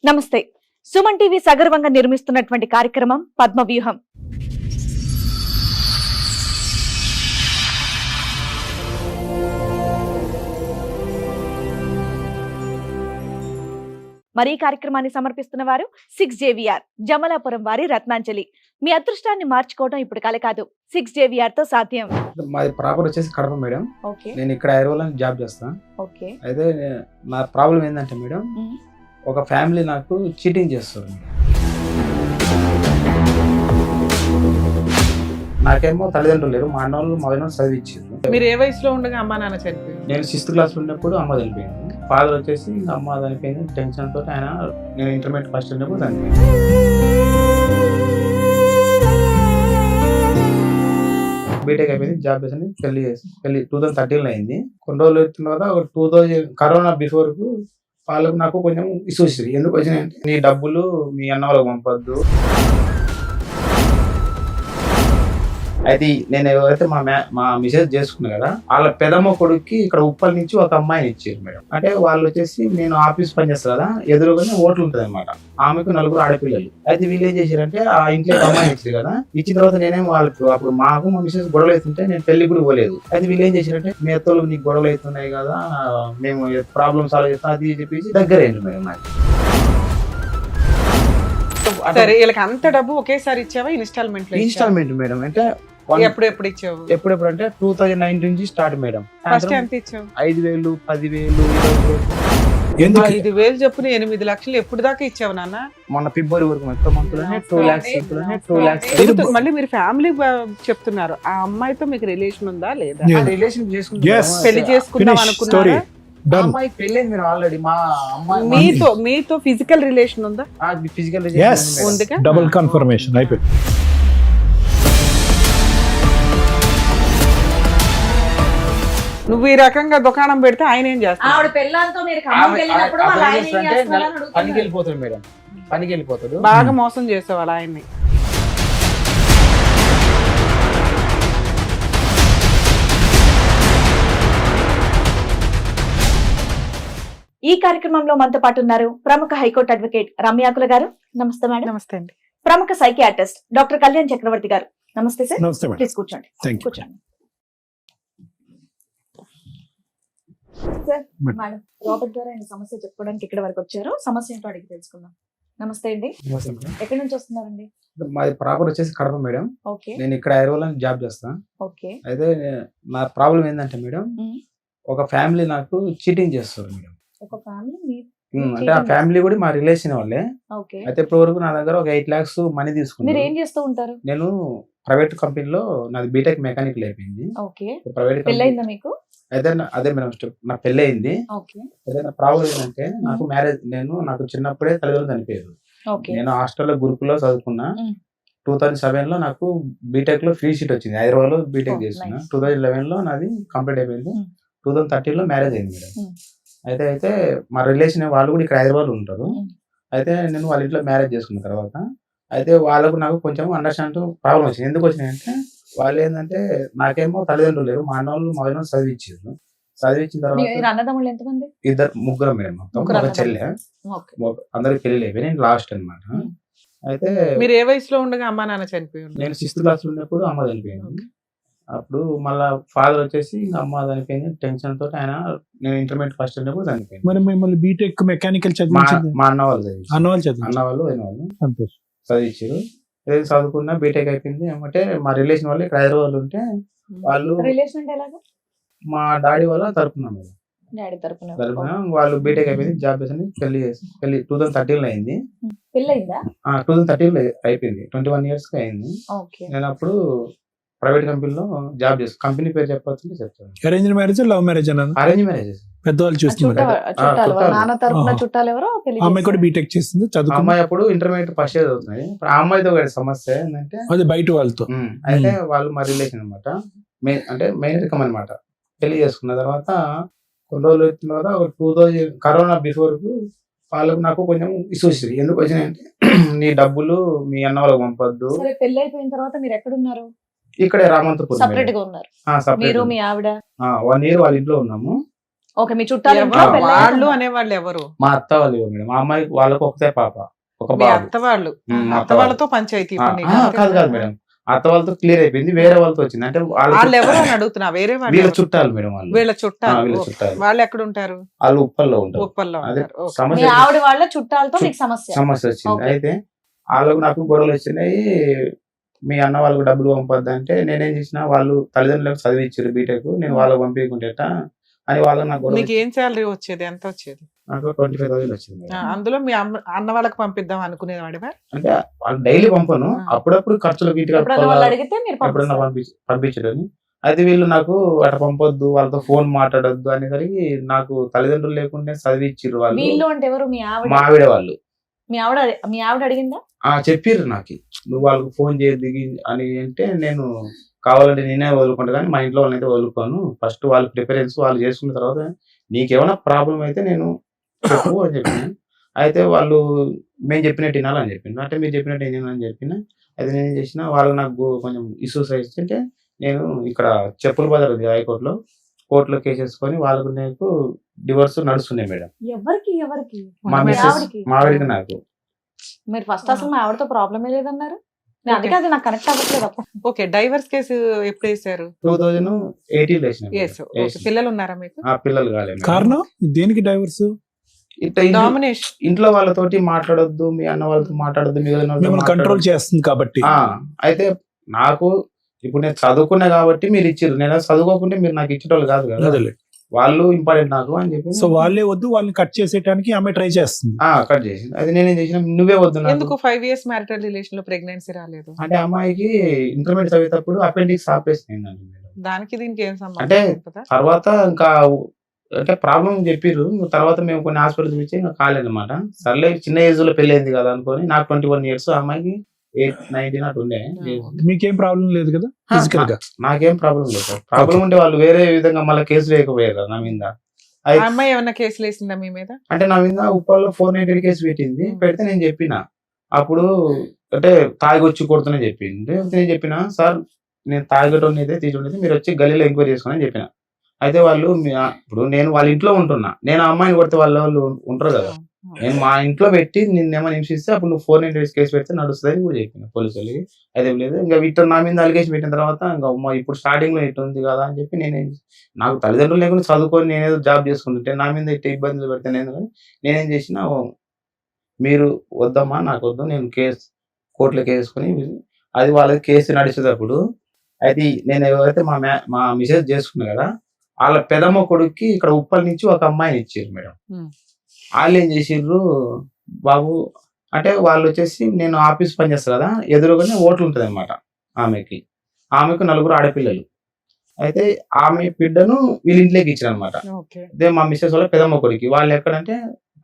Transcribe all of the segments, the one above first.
నమస్తే. సుమన్ టీవీ సగర్వంగా నిర్మిస్తున్నటువంటి కార్యక్రమం పద్మవ్యూహం. మరి ఈ కార్యక్రమాన్ని సమర్పిస్తున్న వారు 6JVR జమలాపురం వారి రత్నాంజలి. మీ అదృష్టాన్ని మార్చుకోవడం ఇప్పుడు కల కాదు, 6JVR తో సాధ్యం. మాది ప్రాపర్ వచ్చేసి కడప మేడం. ఓకే నేను ఇక్కడ హైదరాబాద్ లో జాబ్ చేస్తాను. ఓకే. అయితే నా ప్రాబ్లం ఏంటంటే మేడం, ఒక ఫ్యామిలీ నాకు చీటింగ్ చేస్తారు. నాకేమో తల్లిదండ్రులు లేరు, మా అన్నోళ్ళు మగనోళ్ళు చదివించారు. మీరు ఏ వయసులో ఉండగా అమ్మా నాన్న చనిపోయింది? నేను 6th క్లాస్ లో ఉన్నప్పుడు అమ్మ చనిపోయింది. ఫాదర్ వచ్చేసి అమ్మ చనిపోయింది టెన్షన్ తోటి, ఆయన నేను ఇంటర్మీడియట్ ఫస్ట్ ఉన్నప్పుడు చనిపోయింది. బీటెక్ అయిపోయింది, జాబ్ చేసి పెళ్లి 2013 అయింది. కొన్ని రోజులు వచ్చిన తర్వాత ఒక 2000 కరోనా బిఫోర్ కు వాళ్ళకు నాకు కొంచెం ఇష్యూస్ ఎందుకు వచ్చినాయంటే, నీ డబ్బులు మీ అన్న వాళ్ళకి పంపొద్దు. అయితే నేను ఎవరైతే మా మిసేజ్ చేసుకున్నా కదా, వాళ్ళ పెదమ్మ కొడుక్కి ఇక్కడ ఉప్పల్ నుంచి ఒక అమ్మాయిని ఇచ్చారు మేడం. అంటే వాళ్ళు వచ్చేసి, నేను ఆఫీస్ పని చేస్తా కదా, ఎదురుగానే హోటల్ ఉంటుంది అనమాట. ఆమెకు 4 ఆడపిల్లలు. అయితే వీళ్ళు ఏం చేశారంటే, ఆ ఇంట్లో అమ్మాయిని ఇచ్చారు కదా, ఇచ్చిన తర్వాత నేనేం వాళ్ళకు అప్పుడు మాకు మా మిసేజ్ గొడవలు అవుతుంటే నేను పెళ్లి కూడా పోలేదు. అయితే వీళ్ళు ఏం చేశారంటే, మీ అత్తలు నీకు గొడవలు అవుతున్నాయి కదా, మేము ప్రాబ్లమ్ సాల్వ్ చేస్తాం అది చెప్పేసి దగ్గర అయింది మేడం నాకు. సరే, వీళ్ళకి అంత డబ్బు ఒకేసారి ఇచ్చావా? Instalment madam. అంటే ఎప్పుడు ఇచ్చావు? ఎప్పుడు అంటే 2019 నుంచి స్టార్ట్ మేడం. ఫస్ట్ ఎంత ఇచ్చావు? 5,000, 10,000, 20,000. 5,000 చొప్పున 8 లక్షలు ఎప్పుడు దాకా ఇచ్చావు నాన్న? మొన్న ఫిబ్రవరి వరకు మొత్తం మంత్లోనే 2 lakhs. మళ్ళీ మీరు ఫ్యామిలీ చెప్తున్నారు, ఆ అమ్మాయితో మీకు రిలేషన్ ఉందా లేదా? రిలేషన్ చేసుకుంటాం, పెళ్లి చేసుకుందాం అనుకున్నారా? అమ్మాయి పెళ్ళి మీరు ఆల్రెడీ మా అమ్మాయి మీతో ఫిజికల్ రిలేషన్ ఉందా? ఫిజికల్ ఉందిగా. డబుల్ కన్ఫర్మేషన్ అయిపోయింది. నువ్వు ఈ రకంగా దుకాణం పెడితే ఆయన ఏం చేస్తాడు? పనికి వెళ్ళిపోతాడు మేడం, పనికి వెళ్ళిపోతాడు. బాగా మోసం చేసేవాడు ఆయన్ని. ఈ కార్యక్రమంలో మనతో పాటు ఉన్నారు ప్రముఖ హైకోర్టు అడ్వకేట్ రమ్యాకుల గారు. నమస్తే మేడం. నమస్తే అండి. ప్రముఖ సైకియాట్రిస్ట్ డాక్టర్ కళ్యాణ్ చక్రవర్తి గారు. నమస్తే సార్. నమస్తే మేడం. ప్లీజ్ కూర్చోండి. థాంక్యూ. కూర్చోండి సార్. మేడం రాబర్ట్ గారు ఆయన సమస్య చెప్పుకోవడానికి ఇక్కడ వరకు వచ్చారు. సమస్య ఏంటో అడిగి తెలుసుకుందాం. నమస్తే అండి. ఎక్కడి నుంచి వస్తున్నారండి? మాది ప్రాపర్ వచ్చేసి కడప మేడం. ఓకే. నేను ఇక్కడ హైదరాబాద్ లో జాబ్ చేస్తాను. ఓకే. అయితే నా ప్రాబ్లం ఏంటంటే మేడం, ఒక ఫ్యామిలీ నాకు చీటింగ్ చేస్తారు మేడం. ఒక ఫ్యామిలీ అంటే ఆ ఫ్యామిలీ కూడా మా రిలేషన్ వాళ్ళే. ఓకే. అయితే ఇప్పటి వరకు నా దగ్గర ఒక 8 lakhs మనీ మీరు తీసుకున్నారు. ఏం చేస్తూ ఉంటారు? నేను ప్రైవేట్ కంపెనీలో, నాది బీటెక్ మెకానికల్ అయిపోయింది. ఓకే. ప్రైవేట్ పెళ్ళైందా మీకు? అయితే అదే మేడం స్టెప్, నాకు పెళ్ళి అయింది. ఓకే. అయితే నా ప్రాబ్లం ఏంటంటే, నాకు మ్యారేజ్, నాకు చిన్నప్పుడే తల్లిదండ్రులు చనిపోయారు. ఓకే. నేను హాస్టల్లో గురుకుల్లో చదువుకున్నా. 2007 లో నాకు బీటెక్ లో ఫ్రీ సీట్ వచ్చింది. హైదరాబాద్ లో బీటెక్ చేస్తున్నా. 2011 లో నాది కంప్లీట్ అయిపోయింది. 2013 లో మ్యారేజ్ అయింది మేడం. అయితే మా రిలేషన్ వాళ్ళు కూడా ఇక్కడ హైదరాబాద్ లో ఉంటారు. అయితే నేను వాళ్ళ ఇంట్లో మ్యారేజ్ చేసుకున్న తర్వాత, అయితే వాళ్ళకు నాకు కొంచెం అండర్స్టాండ్ ప్రాబ్లం వచ్చింది. ఎందుకు వచ్చినాయంటే, వాళ్ళు ఏంటంటే, నాకేమో తల్లిదండ్రులు లేరు, మా అన్నోళ్ళు మగనోళ్ళు చదివించారు. చదివించిన తర్వాత అన్నదమ్ముళ్ళు ఎంతమంది? ముగ్గురం మేడం. మొత్తం ఒక చెల్లె. అందరికి పెళ్లి అయిపోయి నేను లాస్ట్ అనమాట. అయితే మీరు ఏ వయసులో ఉండగా అమ్మా నాన్న చనిపోయింది? నేను 6th క్లాస్ లో ఉన్నప్పుడు అమ్మ చనిపోయింది. అప్పుడు మళ్ళా ఫాదర్ వచ్చేసి అమ్మ చనిపోయింది టెన్షన్ తోటి, ఆయన నేను ఇంటర్మీడియట్ ఫస్ట్ ఉన్నప్పుడు చనిపోయింది. మరి మిమ్మల్ని బీటెక్ మెకానికల్ చదివించింది మా అన్న వాళ్ళు సంతోష్ చదివించారు. ఏదో చదువుకున్నా బీటెక్ అయిపోయింది. ఏమంటే మా రిలేషన్ వాళ్ళు ఇక్కడ హైదరాబాద్ ఉంటే, వాళ్ళు రిలేషన్ అంటే ఎలాగా? మా డాడీ వాళ్ళ తరపున మేడం. డాడీ తరపున వాళ్ళు బీటెక్ అయిపోయింది, జాబ్ చేసి పెళ్లి 2013 లో అయింది. పెళ్ళైందా? 2013 లో అయిపోయింది. 21 years కి అయింది. నేను అప్పుడు ప్రైవేట్ కంపెనీలో జాబ్ చేస్తాను. కంపెనీ పేరు చెప్పొచ్చు చెప్తాను. అరేంజ్ మ్యారేజ్, లవ్ మ్యారేజ్ అన్న? Arrange marriage. పెద్దవాళ్ళు చూస్తున్నారు. నాన్న తరపున చుట్టాలు ఎవరో? అమ్మాయి కూడా బీటెక్ చేస్తుంది, చదువు. అమ్మాయి అప్పుడు ఇంటర్మీడియట్ ఫస్ట్ ఇయర్ చదువుతుంది. ఆ అమ్మాయితో ఒక సమస్య ఏంటంటే, అది బయట వాళ్ళతో. అయితే వాళ్ళు మా రిలేషన్ అనమాట. అంటే మెయిన్ రికమ్ అనమాట. పెళ్లి చేసుకున్న తర్వాత కొన్ని రోజులు వచ్చిన తర్వాత 2000 కరోనా బిఫోర్ కు వాళ్ళకు నాకు కొంచెం ఇష్యూస్ ఎందుకు వచ్చినాయంటే, నీ డబ్బులు మీ అన్న వాళ్ళకి పంపొద్దు. పెళ్లి అయిపోయిన తర్వాత మీరు ఎక్కడున్నారు? ఇక్కడే రామంతపూర్. సెపరేట్ గా ఉన్నారు మీరు, మీ ఆవిడ? 1 year వాళ్ళ ఇంట్లో ఉన్నాము. ఓకే, మీ చుట్టాలు ఎవరు? ఇంట్లో పెళ్ళయ్యాక వాళ్ళు అనేవాళ్ళు ఎవరు? మా అత్త వాళ్ళు మేడం. మా అమ్మాయి వాళ్ళకు ఒకటే పాప, ఒక మీ బాబు. అత్త వాళ్ళు. మా అత్త వాళ్ళతో పంచాయతీ ఇప్పుడు నీకు అంతేనా? కాదు మేడం, అత్త వాళ్ళతో క్లియర్ అయిపోయింది, వేరే వాళ్ళతో వచ్చింది. అంటే వాళ్ళు ఎవరు అని అడుగుతున్నా, వేరే వాళ్ళు వీళ్ళ ఎవరు? చుట్టాలు మేడం వాళ్ళు. వీళ్ళ చుట్టాలు. వీళ్ళ ఓకే. చుట్టాలు. వాళ్ళు ఎక్కడ ఉంటారు? వాళ్ళు ఉప్పల్లో ఉంటారు. ఉప్పల్లో అదే ఉంటారు. ఓకే. మీ సమస్య ఆవిడ వాళ్ళ చుట్టాలతో మీకు సమస్య. సమస్య వచ్చింది. ఓకే. అయితే వాళ్ళకు నాకు గొడవలు వచ్చినాయి. మీ అన్న వాళ్ళకు డబ్బులు పంపొద్దు అంటే నేనేం చేసిన, వాళ్ళు తల్లిదండ్రులకు చదివించారు బీటెక్, నేను వాళ్ళకి పంపించుకుంటేట అని వాళ్ళు నాకు గొడవ నీకు ఏం శాలరీ వచ్చేది? ఎంత వచ్చేది? నాకు 25,000 వచ్చింది మేడం. అందులో మీ అన్న వాళ్ళకి పంపిద్దాం అనుకునేవాడివా? అంటే వాళ్ళు డైలీ పంపను, అప్పుడప్పుడు ఖర్చులకు ఇంటికి ఎప్పుడైనా వాళ్ళు అడిగితే మీరు ఎప్పుడన్నా పంపిస్తారు. పంపించడని. అయితే వీళ్ళు నాకు అట్లా పంపొద్దు, వాళ్ళతో ఫోన్ మాట్లాడొద్దు అనేసరికి నాకు తల్లిదండ్రులు లేకుండా చదివిచ్చిర్రు వాళ్ళు. వీళ్ళు అంటే ఎవరు? మీ ఆవిడ. మా ఆవిడ వాళ్ళు మీ ఆవిడ అడిగిందా? చెప్పిర్రు నాకు, నువ్వు వాళ్ళకి ఫోన్ చేయద్దు అని. అంటే నేను కావాలంటే నేనే వదులుకుంటా, కానీ మా ఇంట్లో వాళ్ళని అయితే వదులుకోను. ఫస్ట్ వాళ్ళ ప్రిఫరెన్స్ వాళ్ళు చేసుకున్న తర్వాత నీకేమైనా ప్రాబ్లం అయితే నేను చెప్పు అని చెప్పిన. అయితే వాళ్ళు మేము చెప్పినట్టు వినాలని చెప్పిండు. అంటే మీరు చెప్పినట్టు ఏం వినాలని చెప్పిన. అయితే నేనేం చేసిన, వాళ్ళు నాకు కొంచెం ఇష్యూస్ అయితే నేను ఇక్కడ చెప్పుల బజార్ ఉంది హైకోర్టులో, కోర్టులో కేసు వేసుకొని వాళ్ళకు నాకు డివోర్స్ నడుస్తున్నాయి మేడం. ఎవరికి ఎవరికి? మా మీ మిస్సెస్ ఆవిడకి. మా ఆవిడకి నాకు. మీరు ఫస్ట్ అసలు మా ఆవిడతో ప్రాబ్లమే లేదన్నారు. నేను అందుకే అది నాకు కనెక్ట్ అవ్వట్లేదు అప్పుడు. ఓకే. డైవర్స్ కేసు ఎప్పుడు వేసారు? 2018 వేసిన మేడం. Yes. ఓకే. పిల్లలు ఉన్నారా మీకు? పిల్లలు కాలేదు. కారణం దేనికి డైవర్స్? ఇట్లా డామినేషన్. ఇంట్లో వాళ్ళతోటి మాట్లాడొద్దు, మీ అన్న వాళ్ళతో మాట్లాడొద్దు, మీ వదిన వాళ్ళతో మిమ్మల్ని కంట్రోల్ మాట్లాడొద్దు. చేస్తుంది కాబట్టి. అయితే నాకు ఇప్పుడు నేను చదువుకున్నా కాబట్టి మీరు ఇచ్చిర్రు, నేను చదువుకోకుంటే మీరు నాకు ఇచ్చేటోళ్ళు కాదు కదా, అదేలే. వాళ్ళు ఇంపార్టెంట్ నాకు అని చెప్పి సో వాళ్ళే వద్దు, వాళ్ళని కట్ చేసేయడానికి ఆమె ట్రై చేస్తుంది. కట్ చేసింది. అది నేనేం చేసిన, నువ్వే వద్దు నాకు. ఎందుకు 5 years మ్యారిటల్ రిలేషన్ లో ప్రెగ్నెన్సీ రాలేదు? అంటే అమ్మాయికి ఇంటర్మీడియట్ చదివేటప్పుడు అపెండిక్స్ ఆపరేషన్ అయిందండి మేడం. దానికి దీనికి ఏం సంబంధం? అంటే ఉంటుందా? తర్వాత ఇంకా అంటే ప్రాబ్లం చెప్పిర్రు. తర్వాత మేము కొన్ని హాస్పిటల్ చూపించి ఇంకా కాలేదన్నమాట. సర్లే చిన్న ఏజ్ లో పెళ్లి అయింది కదా అనుకొని, నాకు 21 years, అమ్మాయికి 19 అటు ఉండే. మీకేం ప్రాబ్లం లేదు కదా ఫిజికల్ గా? నాకేం ప్రాబ్లం లేదు సార్. ప్రాబ్లం ఉంటే వాళ్ళు వేరే విధంగా మళ్ళీ కేసు వేయకపోయారు కదా నా మీద. ఆ అమ్మాయి ఏమన్నా కేసులు వేసిందా మీ మీద? అంటే నా మీద ఉప్పల్లో 490 కేసు పెట్టింది. పెడితే నేను చెప్పిన, అప్పుడు అంటే తాగి వచ్చి కొడుతున్నా చెప్పింది. నేను చెప్పిన, సార్ నేను తాగటం అయితే తీసుకుంటే మీరు వచ్చి గల్లీలో ఎంక్వైరీ చేసుకుని అని చెప్పిన. అయితే వాళ్ళు ఇప్పుడు నేను వాళ్ళ ఇంట్లో ఉంటున్నా, నేను ఆ అమ్మాయిని కొడితే వాళ్ళు ఉంటారు కదా, నేను మా ఇంట్లో పెట్టి నిన్నేమో హింసిస్తే అప్పుడు నువ్వు 490 కేసు పెడితే నడుస్తుంది కూడా చెప్పిన పోలీసు వాళ్ళకి. అయితే లేదు, ఇంకా ఇట్లా నా మీద అలిగేషన్ పెట్టిన తర్వాత ఇంకా ఇప్పుడు స్టార్టింగ్ లో ఇట్లా ఉంది కదా అని చెప్పి నాకు తల్లిదండ్రులు లేకుండా చదువుకొని నేనేదో జాబ్ చేసుకుంటుంటే నా మీద ఇట్లా ఇబ్బందులు పెడితే నేనేం చేసిన, మీరు వద్దమ్మా నాకు వద్దు, నేను కోర్టులో కేసుకొని అది వాళ్ళకి కేసు నడిచేటప్పుడు అయితే నేను ఎవరైతే మా మిసెస్ చేసుకున్నా కదా, వాళ్ళ పెదమ్మ కొడుక్కి ఇక్కడ ఉప్పల్ నుంచి ఒక అమ్మాయిని ఇచ్చారు మేడం. వాళ్ళు ఏం చేసిర్రు, బాబు అంటే వాళ్ళు వచ్చేసి నేను ఆఫీస్ పని చేస్తా కదా, ఎదురుగానే హోటల్ ఉంటుంది అనమాట ఆమెకు 4 ఆడపిల్లలు. అయితే ఆమె బిడ్డను వీళ్ళ ఇంట్లోకి ఇచ్చారు అనమాట. ఓకే. అదే మా మిస్సెస్ వాళ్ళ పెదమ్మ కొడుకు. వాళ్ళు ఎక్కడంటే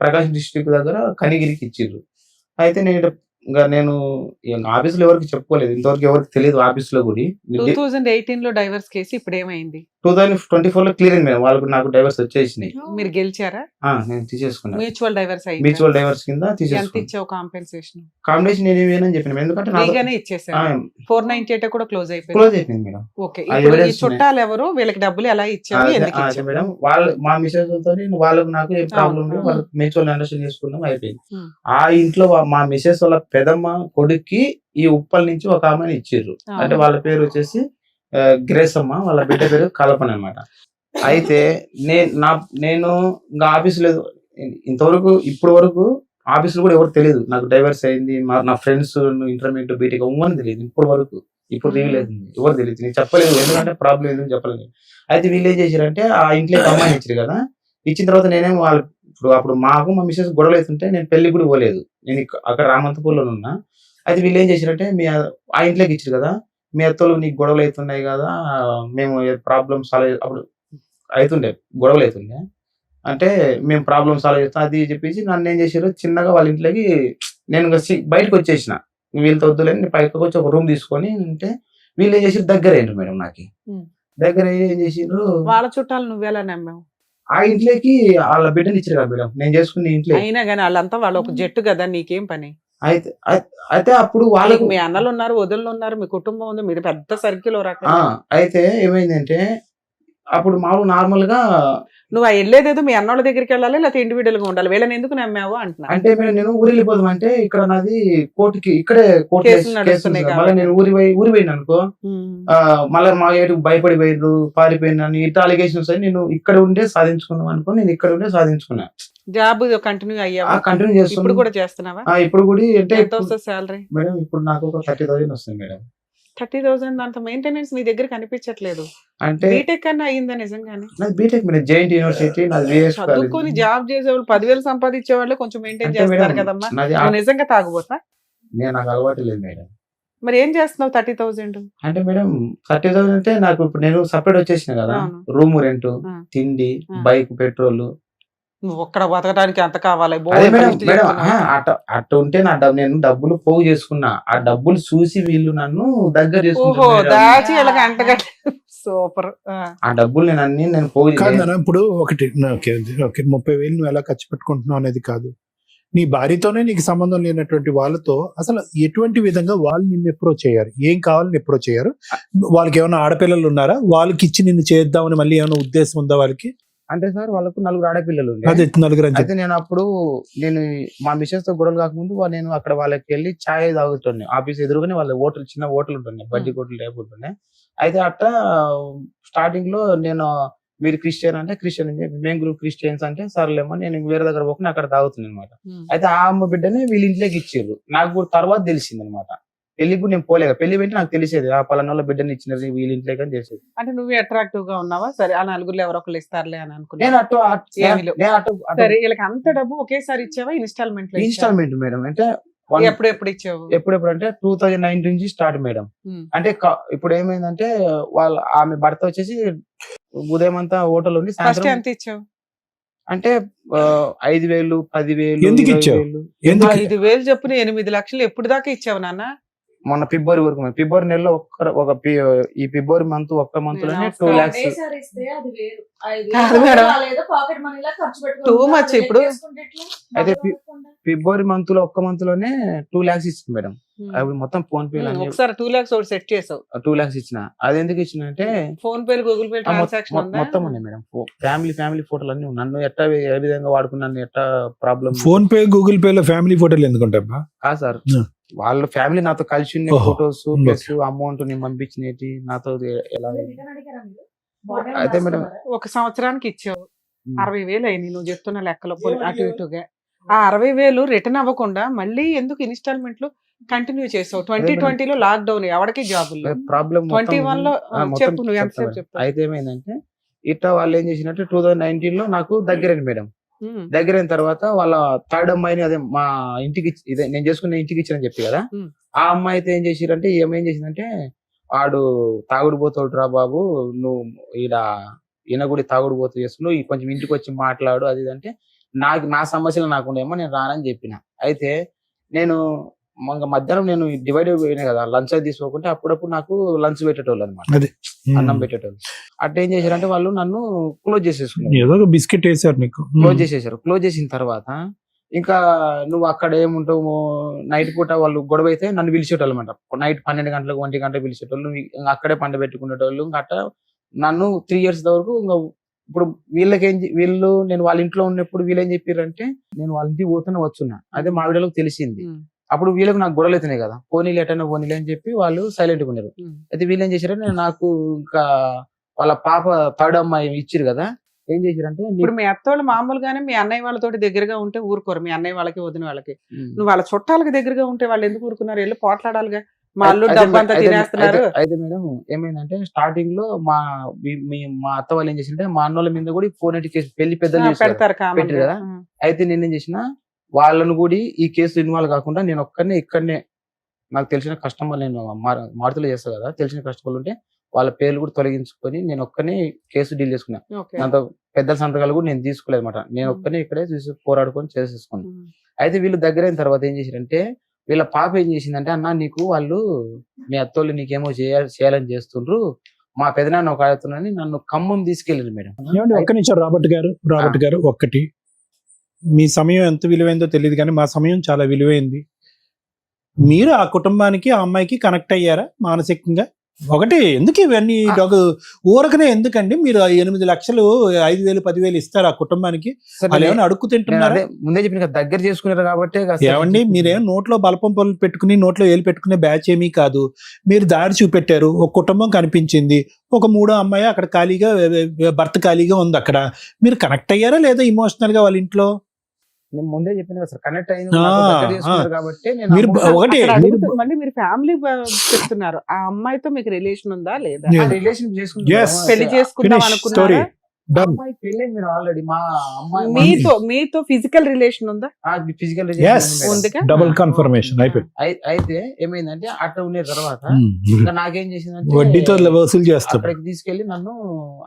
ప్రకాశం డిస్ట్రిక్ట్ దగ్గర కనిగిరికి ఇచ్చిర్రు. అయితే నేను ఆఫీస్ లో ఎవరికి చెప్పుకోలేదు, ఇంతవరకు ఎవరికి తెలియదు ఆఫీస్ లో కూడా. 2018 లో డైవర్స్ కేసు ఇప్పుడు ఏమైంది? 2024 లో క్లియర్ అయింది మేడం. వాళ్ళకు నాకు డైవర్స్ వచ్చేసినాయి. మీరు గెలిచారా? నేను తీసేసుకున్నాను. మ్యూచువల్ డైవర్స్ అయింది. మ్యూచువల్ డైవర్స్ కింద ఎంత తీసేసుకున్నాను. ఇచ్చావు కాంపెన్సేషన్? కాంబినేషన్ నేనేమేనని చెప్పిన, ఎందుకంటే ఫ్రీగానే ఇచ్చేసారు. 498 కూడా క్లోజ్ అయిపోయింది. క్లోజ్ అయిపోయింది మేడం. ఓకే. ఆ ఇప్పుడు ఈ evidence చుట్టాలు ఎవరు, వీళ్ళకి డబ్బులు ఎలా ఇచ్చారు, ఎందుకు ఇచ్చారు? మేడం వాళ్ళు మా మిసెస్ తో వాళ్ళకు నాకు ఏ ప్రాబ్లం లేదు, వాళ్ళకి మ్యూచువల్ అండర్స్టాండ్ చేసుకున్నాం, అయిపోయింది. ఆ ఇంట్లో మా మిసెస్ వాళ్ళ పెదమ్మ కొడుక్కి ఈ ఉప్పల్ నుంచి ఒక ఆమెను ఇచ్చిర్రు. అంటే వాళ్ళ పేరు వచ్చేసి గ్రేస్ అమ్మ, వాళ్ళ బిడ్డ పేరు కల్పన అనమాట. అయితే నేను ఇంకా ఆఫీస్ లేదు ఇంతవరకు, ఇప్పటి వరకు ఆఫీసులో కూడా ఎవరు తెలియదు నాకు డైవర్స్ అయింది. నా ఫ్రెండ్స్ ఇంటర్మీడియట్ బీటెక్ ఉమ్మని తెలియదు ఇప్పటి వరకు. ఇప్పుడు రివీల్ అవుతుంది, ఎవరు తెలియదు, నేను చెప్పలేదు, ఎందుకంటే ప్రాబ్లం ఎందుకు చెప్పలేదు. అయితే వీళ్ళు ఏం చేశారంటే ఆ ఇంట్లో అమ్మాయిని ఇచ్చారు కదా, ఇచ్చిన తర్వాత నేనేమో వాళ్ళు అప్పుడు మాకు మా మిసెస్ గొడవలు అవుతుంటే నేను పెళ్లి కూడా పోలేదు, నేను అక్కడ రామంతపూర్లో ఉన్నా. అయితే వీళ్ళు ఏం చేశారంటే ఆ ఇంట్లోకి ఇచ్చారు కదా, మీ అత్తలు నీకు గొడవలు అవుతున్నాయి కదా, మేము ప్రాబ్లమ్ సాల్వ్ అప్పుడు అవుతుండే గొడవలు అవుతుండే, అంటే మేము ప్రాబ్లమ్ సాల్వ్ చేస్తాం అది చెప్పేసి నన్ను ఏం చేశారు, చిన్నగా వాళ్ళ ఇంట్లోకి నేను బయటకు వచ్చేసిన, వీళ్ళతో వద్దులేని పైకి వచ్చి ఒక రూమ్ తీసుకొని ఉంటే వీళ్ళు ఏం చేసారు, దగ్గర అయ్యారు మేడం. నాకు దగ్గర ఏం చేసారు, వాళ్ళ చుట్టాలు నువ్వెలా నమ్మావు? ఆ ఇంట్లోకి వాళ్ళ బిడ్డని ఇచ్చారు కదా మేడం, నేను చేసుకున్న ఇంట్లో. అయినా కానీ వాళ్ళంతా వాళ్ళు ఒక జట్టు కదా, నీకేం పని? అయితే అప్పుడు వాళ్ళకి మీ అన్నలు ఉన్నారు, వదినలు ఉన్నారు, మీ కుటుంబం ఉంది, మీరు పెద్ద సర్కిల్ రకం. అయితే ఏమైందంటే అప్పుడు మామూలు నార్మల్ గా నువ్వు ఆ వెళ్ళేదేదో మీ అన్నోళ్ళ దగ్గరికి వెళ్ళాలి, లేకపోతే ఇండివిడువల్ గా ఉండాలి, వీళ్ళని ఎందుకు నమ్మావు అంటున్నా. అంటే మేడం నేను ఊరు వెళ్ళిపోదాం అంటే ఇక్కడ నాది కోర్టుకి ఇక్కడే కోర్టు కేసులు నడుస్తున్నాయి మళ్ళీ కాబట్టి. నేను ఊరి పోయిన అనుకో మళ్ళీ మా ఏటు భయపడి పోయిర్రు పారిపోయినాను ఇట్లా అలిగేషన్స్ అని నేను ఇక్కడ ఉండే సాధించుకున్నాం అనుకో నేను ఇక్కడ ఉండే సాధించుకున్నా. జాబ్ కంటిన్యూ అయ్యావా? కంటిన్యూ ఇప్పుడు చేస్తున్నా. కూడా చేస్తున్నావా? ఇప్పుడు కూడా అంటే ఎంత వస్తుంది శాలరీ? మేడం ఇప్పుడు నాకు ఒక 30,000 వస్తుంది మేడం. 30,000 అంత మెయింటెనెన్స్ నీ దగ్గర కనిపించట్లేదు. అంటే బీటెక్ అన్నా అయిందా నిజంగానే? నాది బీటెక్ మేడం, జైంట్ యూనివర్సిటీ నాది VS చదువుకొని జాబ్ చేసేవాళ్ళు 10,000 సంపాదించే వాళ్ళు కొంచెం మెయింటైన్ అంటే చేస్తారు మేడం, కదమ్మా. నాది నువ్వు నిజంగా తాగుబోతా? నేను నాకు అలవాటు లేదు మేడం. మరి ఏం చేస్తున్నావు 30,000? అంటే మేడం 30,000 అంటే నాకు ఇప్పుడు నేను సపరేట్ వచ్చేసిన కదా, అవును. రూమ్ రెంట్, ఆ. తిండి, ఆ. Bike petrol. నువ్వు ఒక్కడ బతకడానికి ఎంత కావాలి? అదే మేడం లిస్ట్ మేడం చెప్తున్నావు. అట్ట ఉంటే నేను డబ్బులు పోగు చేసుకున్నా. ఆ డబ్బులు చూసి వీళ్ళు నన్ను దగ్గర ఓహో, చేసుకుంటారు మేడం. దాచి ఇలాగ అంటగట్టి సూపర్. ఆ డబ్బులు నేను పోగు కాదు నాన్న, ఇప్పుడు ఒకటి ఓకే 30,000 నువ్వు ఎలా ఖర్చు పెట్టుకుంటున్నావు అనేది కాదు. నీ భార్యతోనే నీకు సంబంధం లేనటువంటి వాళ్ళతో అసలు ఎటువంటి విధంగా వాళ్ళు నిన్ను అప్రోచ్ అయ్యారు, ఏం కావాలని అప్రోచ్ అయ్యారు? వాళ్ళకి ఏమైనా ఆడపిల్లలు ఉన్నారా? వాళ్ళకి ఇచ్చి నిన్ను చేద్దామని మళ్ళీ ఏమైనా ఉద్దేశం ఉందా వాళ్ళకి? అంటే సార్ వాళ్ళకు 4 ఆడపిల్లలు ఉండే. అదే 4 అని చెప్పి. అయితే నేను మా మిసెస్ తో గొడవలు కాకముందు నేను అక్కడ వాళ్ళకి వెళ్ళి ఛాయ్ తాగుతుండే. ఆఫీస్ ఎదురుగానే వాళ్ళ హోటల్, చిన్న హోటల్ ఉంటుండే, బడ్డీ హోటల్ టైప్ ఉంటుండే. అయితే అట్లా స్టార్టింగ్ లో నేను మీరు క్రిస్టియన్ అంటే క్రిస్టియన్ అని చెప్పి మేము గ్రూప్ క్రిస్టియన్స్ అంటే సర్లేమో నేను వేరే దగ్గర పోకుండా అక్కడ తాగుతుంది అనమాట. అయితే ఆ అమ్మ బిడ్డని వీళ్ళ ఇంట్లోకి ఇచ్చారు. నాకు కూడా తర్వాత తెలిసింది అనమాట. పెళ్లికి కూడా నేను పోలేదు, పెళ్లి పెట్టి నాకు తెలిసేది ఆ పలానా బిడ్డని ఇచ్చినది వీళ్ళ ఇంట్లోకి అని తెలిసేది. అంటే నువ్వు అట్రాక్టివ్ గా ఉన్నావా? సరే ఆ నలుగురులో ఎవరో ఒకళ్ళు ఇస్తారులే అని అనుకున్నా. నేను ఏమీ లేవు. సరే వీళ్ళకి అంత డబ్బు ఒకేసారి ఇచ్చావా? Instalment instalment madam. అంటే ఎప్పుడు ఇచ్చావు? ఎప్పుడెప్పుడు అంటే 2019 నుంచి స్టార్ట్ మేడం. అంటే ఇప్పుడు ఏమైందంటే ఆమె భర్త వచ్చేసి ఉదయం అంతా హోటల్ ఉండి ఫస్ట్ సాయంత్రం ఎంత ఇచ్చావు? అంటే 5,000, 10,000, ఎందుకు ఇచ్చావు? 20,000. ఎందుకు? 5,000 చొప్పున 8 లక్షలు ఎప్పుడు దాకా ఇచ్చావు నాన్న? మొన్న ఫిబ్రవరి వరకు ఫిబ్రవరి నెలలో ఈ ఫిబ్రవరి మంత్ ఒక్క మంత్ లోనే 2 lakhs. కాదు మేడం, టూ మచ్ ఇప్పుడు. అయితే ఫిబ్రవరి మంత్ లో ఒక్క మంత్ లోనే 2 lakhs ఇచ్చింది మేడం. అప్పుడు మొత్తం ఫోన్ పే ఒకసారి 2 lakhs ఒకటి సెట్ చేసావు. 2 lakhs ఇచ్చిన. అది ఎందుకు ఇచ్చిన అంటే phone pay, Google pay transaction ఉందా? మొత్తం ఉన్నాయి మేడం. ఫ్యామిలీ ఫోటోలు అన్ని ఉన్నాయి. నన్ను ఎట్లా ఏ విధంగా వాడుకున్నాను, ఎట్లా problem. Phone pay, Google pay లో ఫ్యామిలీ ఫోటోలు ఎందుకుంటాయా? కాదు సార్, ఆ. వాళ్ళ ఫ్యామిలీ నాతో కలిసి ఉన్న ఓహో. ఫోటోస్ ప్లస్ అమౌంట్ నేను పంపించినవి నాతో ఎలా. అయితే మేడం ఒక సంవత్సరానికి ఇచ్చావు 60,000 అయింది నువ్వు చెప్తున్న లెక్కలో అటు ఇటుగా. ఆ 60,000 రిటర్న్ అవ్వకుండా మళ్ళీ ఎందుకు ఇన్స్టాల్మెంట్లు కంటిన్యూ చేసావు? 2020లో లాక్ డౌన్, ఎవరికి జాబులు? ప్రాబ్లం 21 లో చెప్పు, నువ్వు ఎంతసేపు చెప్తావు? అయితే ఏమైందంటే ఇట్లా వాళ్ళు ఏం చేసినట్టు 2019 లో నాకు దగ్గరైంది మేడం. దగ్గరైన తర్వాత వాళ్ళ థర్డ్ అమ్మాయిని అదే మా ఇంటికి ఇదే నేను చేసుకున్న ఇంటికి ఇచ్చానని చెప్పి కదా, ఆ అమ్మాయి అయితే ఏం చేసిరంటే ఏం చేసిందంటే వాడు తాగుడు పోతాడు రా బాబు, నువ్వు ఈయన కూడా తాగుడు పోతూ చేస్తున్నావు, కొంచెం ఇంటికి వచ్చి మాట్లాడు అది అంటే నా సమస్యలు నాకుండేమో నేను రానని చెప్పిన. అయితే నేను మధ్యాహ్నం నేను డివైడ్ అయిపోయినా కదా, లంచ్ అది తీసుకోకుంటే అప్పుడప్పుడు నాకు లంచ్ పెట్టేటోళ్ళు అనమాట, అన్నం పెట్టేటోళ్ళు. అట్లా ఏం చేశారంటే వాళ్ళు నన్ను క్లోజ్ చేసేసుకున్నారు. ఏదో ఒక బిస్కెట్ వేసారు నీకు. క్లోజ్ చేసేసారు. క్లోజ్ చేసిన తర్వాత ఇంకా నువ్వు అక్కడ ఏముంటావు, నైట్ పూట వాళ్ళు గొడవ అయితే నన్ను పిలిచేటోళ్ళు అనమాట. నైట్ 12 గంటలకు 1 గంట పిలిచేటోళ్ళు, ఇంకా అక్కడే పంట పెట్టుకునేటోళ్ళు. ఇంకా అట్లా నన్ను 3 years వరకు ఇంకా ఇప్పుడు వీళ్ళు నేను వాళ్ళ ఇంట్లో ఉన్నప్పుడు వీళ్ళు ఏం చెప్పారంటే నేను వాళ్ళ ఇంటికి పోతూనే వచ్చున్నా. అదే మా వీళ్ళకి తెలిసింది. అప్పుడు వీళ్ళకి నాకు గొడవలు అవుతున్నాయి కదా, పోనీలు ఎటన్నా పోనీలు అని చెప్పి వాళ్ళు సైలెంట్ గా ఉన్నారు. అయితే వీళ్ళు ఏం చేశారంటే నాకు ఇంకా వాళ్ళ పాప థర్డ్ అమ్మాయి ఇచ్చిరు కదా, ఏం చేశారంటే ఇప్పుడు మీ అత్త వాళ్ళు మామూలుగానే మీ అన్నయ్య వాళ్ళతో దగ్గరగా ఉంటే ఊరుకోరు, మీ అన్నయ్య వాళ్ళకి వదిన వాళ్ళకి. నువ్వు వాళ్ళ చుట్టాలకి దగ్గరగా ఉంటే వాళ్ళు ఎందుకు ఊరుకున్నారు? వెళ్ళి పోట్లాడాలిగా, మా అల్లు డబ్బు అంతా తినేస్తున్నారు. అయితే మేడం ఏమైందంటే స్టార్టింగ్ లో మా అత్త వాళ్ళు ఏం చేసింటే మా అన్నోళ్ళ మీద కూడా ఫోన్ కేసు పెళ్లి పెద్దలు పెడతారు పెట్టారు కదా. అయితే నేనేం చేసిన వాళ్ళను కూడా ఈ కేసు ఇన్వాల్వ్ కాకుండా నేను ఒక్కనే ఇక్కడనే నాకు తెలిసిన కస్టమర్, నేను మారుతులు చేస్తాను కదా, తెలిసిన కస్టమర్లు ఉంటే వాళ్ళ పేర్లు కూడా తొలగించుకొని నేను ఒక్కనే కేసు డీల్ చేసుకున్నా. దాంతో పెద్దల సంతకాలు కూడా నేను తీసుకోలేదు అనమాట. నేను ఒక్కనే ఇక్కడే పోరాడుకొని చేసేసుకున్నాను. అయితే వీళ్ళు దగ్గరైన తర్వాత ఏం చేశారంటే వీళ్ళ పాప ఏం చేసిందంటే, అన్న నీకు వాళ్ళు మీ అత్తోళ్ళు నీకేమో చేయాలని చేస్తుండ్రు, మా పెదనాన్న ఒక ఆడుతున్నాని నన్ను ఖమ్మం తీసుకెళ్ళింది మేడం. ఒక్క నిమిషం రాబర్ట్ గారు ఒక్కటి, మీ సమయం ఎంత విలువైందో తెలియదు కానీ మా సమయం చాలా విలువైంది. మీరు ఆ కుటుంబానికి ఆ అమ్మాయికి కనెక్ట్ అయ్యారా మానసికంగా? ఒకటి ఎందుకు ఇవన్నీ ఊరకనే ఎందుకండి మీరు 8 లక్షలు 5,000 10,000 ఇస్తారు ఆ కుటుంబానికి? సార్ వాళ్ళు ఏమైనా అడుక్కు నేను తింటున్నారా? అదే ముందే చెప్పిన కదా, దగ్గర చేసుకున్నారు కాబట్టి ఏమండి మీరేం నోట్లో బలపం పనులు పెట్టుకుని నోట్లో ఏలు పెట్టుకునే బ్యాచ్ ఏమీ కాదు. మీరు దారి చూపెట్టారు, ఒక కుటుంబం కనిపించింది, ఒక 3వ అమ్మాయి అక్కడ ఖాళీగా భర్త ఖాళీగా ఉంది. అక్కడ మీరు కనెక్ట్ అయ్యారా లేదా ఇమోషనల్ గా వాళ్ళ ఇంట్లో? నేను ముందే చెప్పిన కదా సార్, కనెక్ట్ అయింది ఆ, దగ్గర చేసుకున్నారు కాబట్టి నేను మీరు అమౌంట్ ఒకటి అక్కడ మీరు అడుగుతూ- మళ్ళీ మీరు ఫ్యామిలీ చెప్తున్నారు, ఆ అమ్మాయితో మీకు రిలేషన్ ఉందా లేదా? Yeah. Relation Yes. చేసుకున్నాను. పెళ్లి చేసుకుందాం Finish అనుకున్నారా? story. Done. అమ్మాయి పెళ్ళి మీరు ఆల్రెడీ మా అమ్మాయి మీతో ఫిజికల్ రిలేషన్ ఉందా? Physical Yes. ఉందిగా? డబుల్ కన్ఫర్మేషన్ అయిపోయింది. అయితే ఏమైందంటే అట్లా ఉన్న తర్వాత Hmm. ఇంకా నాకేం చేసిందంటే వడ్డీతో వసూలు చేస్తారు. అక్కడికి తీసుకెళ్లి నన్ను